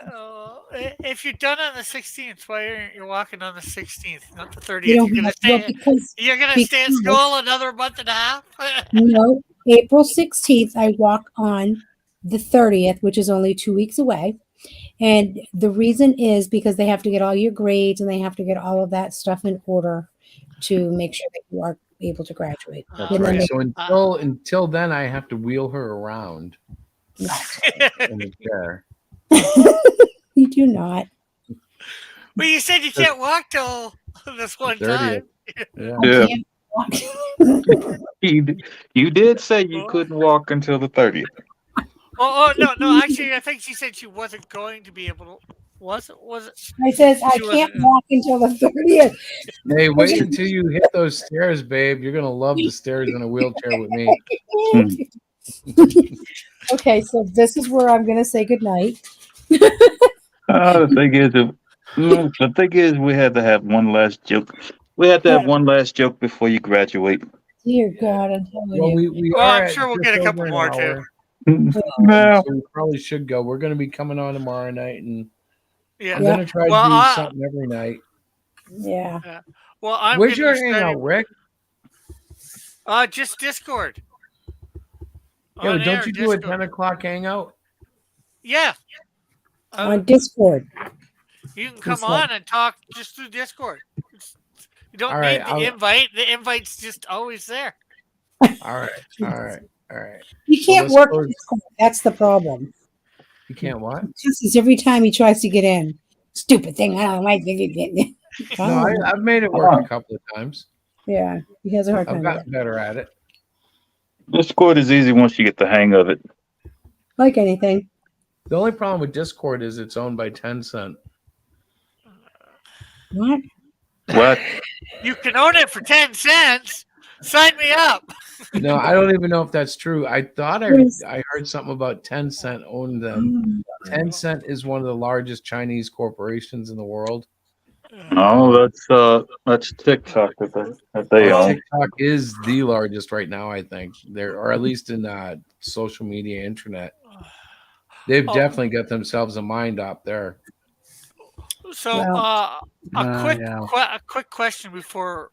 If you're done on the 16th, why aren't you walking on the 16th, not the 30th? You You're know, gonna well, stay. because You're gonna stay at because- school another month and a half. no, April 16th, I walk on the 30th, which is only 2 weeks away. And the reason is because they have to get all your grades and they have to get all of that stuff in order to make sure that you are able to graduate. That's And then right. they- So until then, I have to wheel her around in the chair. You do not. Well, you said you can't walk till this one 30th. time. Yeah. I Yeah. can't walk. You did say you couldn't walk until the 30th. Oh no! Actually, I think she said she wasn't going to be able to. Was it? I says I She can't wasn't- walk until the 30th. Hey, wait until you hit those stairs, babe. You're gonna love the stairs in a wheelchair with me. Okay, so this is where I'm gonna say goodnight. The thing is, we had to have one last joke. We had to have one last joke before you graduate. Dear God, I'm telling Well, you. we Well, are I'm at sure we'll just get a over couple an more, too. hour, No. so we probably should go. We're gonna be coming on tomorrow night, and Yeah. I'm Yeah. gonna try to Well, do something every night. Yeah. Well, I'm. Where's gonna your be starting- hangout, Rick? Just Discord. Yeah, On but don't air, you do a Discord. 10 o'clock hangout? Yeah. On Discord. You can come It's like- on and talk just through Discord. You don't All right, need the I'll- invite. The invite's just always there. All right. You can't let's work go- Discord. That's the problem. You can't what? Because every time he tries to get in, stupid thing. I don't like it. No, I've made it work a couple of times. Yeah, he has a hard I've time with gotten better at it. Discord is easy once you get the hang of it. it. Like anything. The only problem with Discord is it's owned by Tencent. What? What? You can own it for 10 cents. Sign me up. No, I don't even know if that's true. I thought Yes. I heard something about Tencent owned them. Tencent is one of the largest Chinese corporations in the world. Oh, that's TikTok that they Well, own. TikTok is the largest right now, I think. There, or at least in social media, internet. They've Oh. definitely got themselves a mind up there. So, Well, a quick question before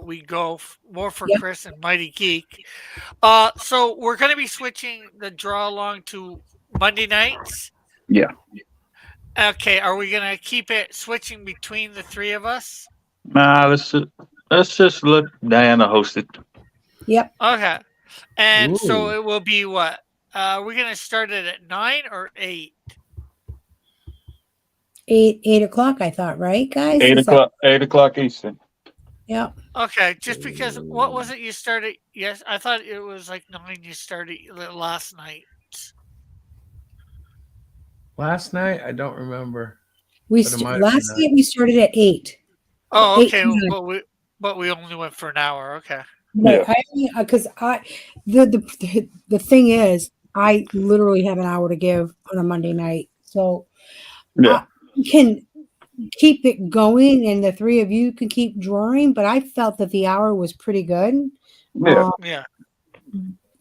we go more for Yep. Chris and Mighty Geek. So we're going to be switching the draw along to Monday nights. Yeah. Okay, are we going to keep it switching between the three of us? Nah, let's just let Diana host it. Yep. Okay, and so Ooh. it will be what? We're going to start it at 9 or 8. 8 o'clock, I thought, right, guys? 8 o'clock Eastern. Yeah. Okay, just because what was it you started? Yes, I thought it was like 9 you started last night. Last night, I don't remember. We But it might have last been night we started at 8. Oh, 8 okay, to 9. but we only went for an hour. Okay. Right. Because the thing is, I literally have an hour to give on a Monday night, so Yeah. we can keep it going, and the three of you can keep drawing. But I felt that the hour was pretty good. Yeah. Yeah.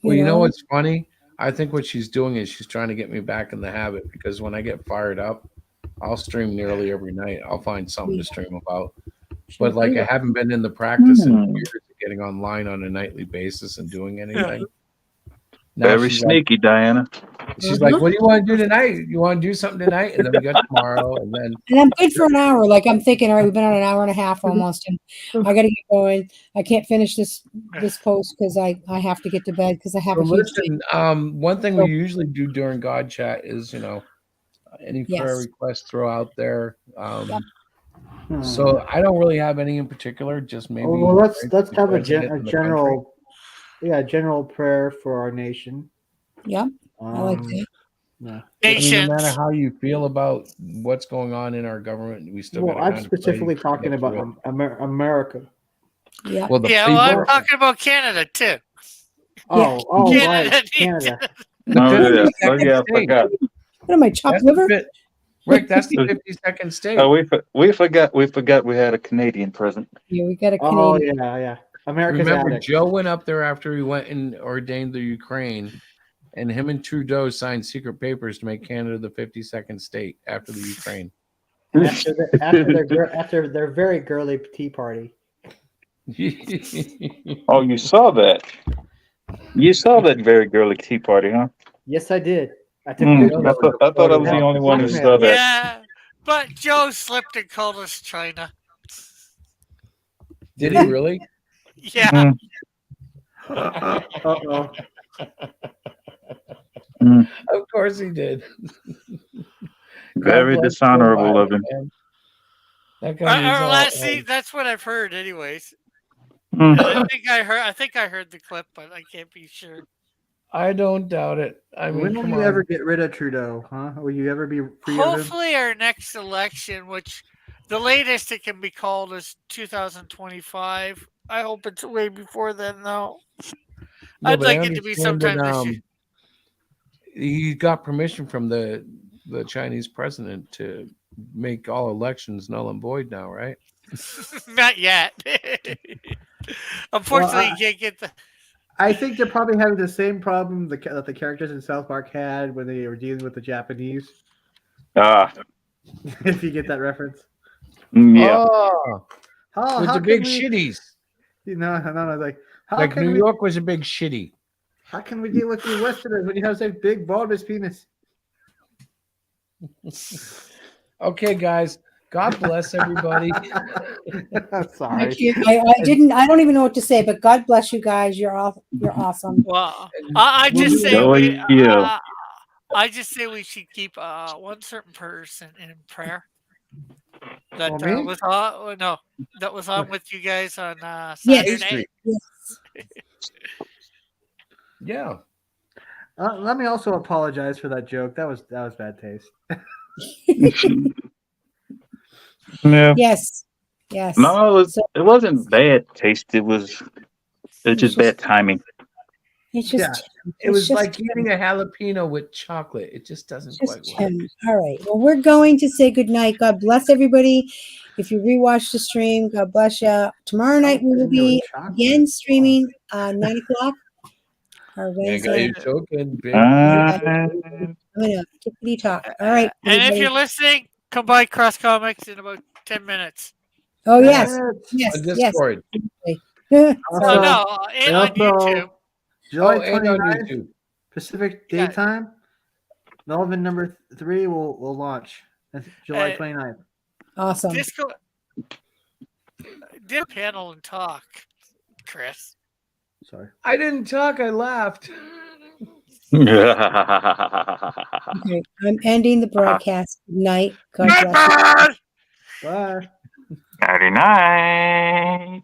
Well, you know what's funny? I think what she's doing is she's trying to get me back in the habit, because when I get fired up, I'll stream nearly every night. I'll find something to stream about. But like, I haven't been in the practice in years of getting online on a nightly basis and doing anything. Now Very she's sneaky, Diana. She's like, "What do you want to do tonight? You want to do something tonight?" And then we got tomorrow, and then And I'm good for an hour. Like, I'm thinking, all right, we've been on an hour and a half almost, and I got to get going. I can't finish this post because I have to get to bed because I have Well, a huge. listen, one thing we usually do during God Chat is, any prayer Yes. requests throw out there. Yep. So I don't really have any in particular. Just maybe. Well, let's have a president in the general, general prayer for our nation. Yep, I like that. Yeah. I mean, Nations. no matter how you feel about what's going on in our government, we still. Well, gotta I'm specifically talking about America. Yeah. Well, the Yeah, people. well, I'm talking about Canada too. Oh, Canada right, needs Canada. Oh, second yeah, I state. forgot. What am I, chopped That's the liver? fif- Rick, that's the 52nd state. Oh, we forgot we had a Canadian president. Yeah, we got a Oh, Canadian. yeah. America's Remember, attic. Joe went up there after he went and ordained the Ukraine, and him and Trudeau signed secret papers to make Canada the 52nd state after the Ukraine. after their very girly tea party. Oh, you saw that? You saw that very girly tea party, huh? Yes, I did. I took I thought I was the only one who saw that. Yeah, but Joe slipped and called us China. Did he really? Yeah. Uh-oh. Of course he did. Very God bless dishonorable Joe of him. Biden, man. That guy needs all Let's see. help. That's what I've heard, anyways. Mm. I think I heard the clip, but I can't be sure. I don't doubt it. I mean, When will come you on. ever get rid of Trudeau? Huh? Will you ever be free of him? Hopefully, our next election, which the latest it can be called is 2025. I hope it's way before then, though. Yeah, I'd but I like it to be understand sometime that, this year. He got permission from the Chinese president to make all elections null and void now, right? Not yet. Unfortunately, you can't get the. I think they're probably having the same problem that the characters in South Park had when they were dealing with the Japanese. If you get that reference. Yeah. Oh, How with the can big we- shitties. No, like how Like can New we, York was a big shitty. How can we deal with you Westerners when you have such big bulbous penis? Okay, guys. God bless everybody. Sorry. I don't even know what to say, but God bless you guys. You're awesome. Well, I just say Yeah. I just say we should keep one certain person in prayer. That Oh, me? was on. No, that was on with you guys on Yes. Saturday. Yeah. Let me also apologize for that joke. That was bad taste. Yeah. Yes. Yes. No, it wasn't bad taste. It was It's just bad timing. It's just It was just like eating a jalapeno with chocolate. It just doesn't quite just work. Tim. All right. Well, we're going to say good night. God bless everybody. If you rewatch the stream, God bless you. Tomorrow night we will be again streaming 9 o'clock. Our Man, got Wednesday. you choking, big. I'm gonna tickety talk. All right. And if everybody. you're listening, come by Cross Comics in about 10 minutes. Oh yes, yes, On yes. Discord. Oh, Also, no, and on also, YouTube. July and on 29th, YouTube. Pacific Yeah. daytime. Melvin number 3 will launch. That's July 29th. Awesome. Discord. Did panel and talk, Chris. Sorry. I didn't talk. I laughed. Okay, I'm ending the broadcast. Good night. God bless you. Nightbird! Bye. Nighty night.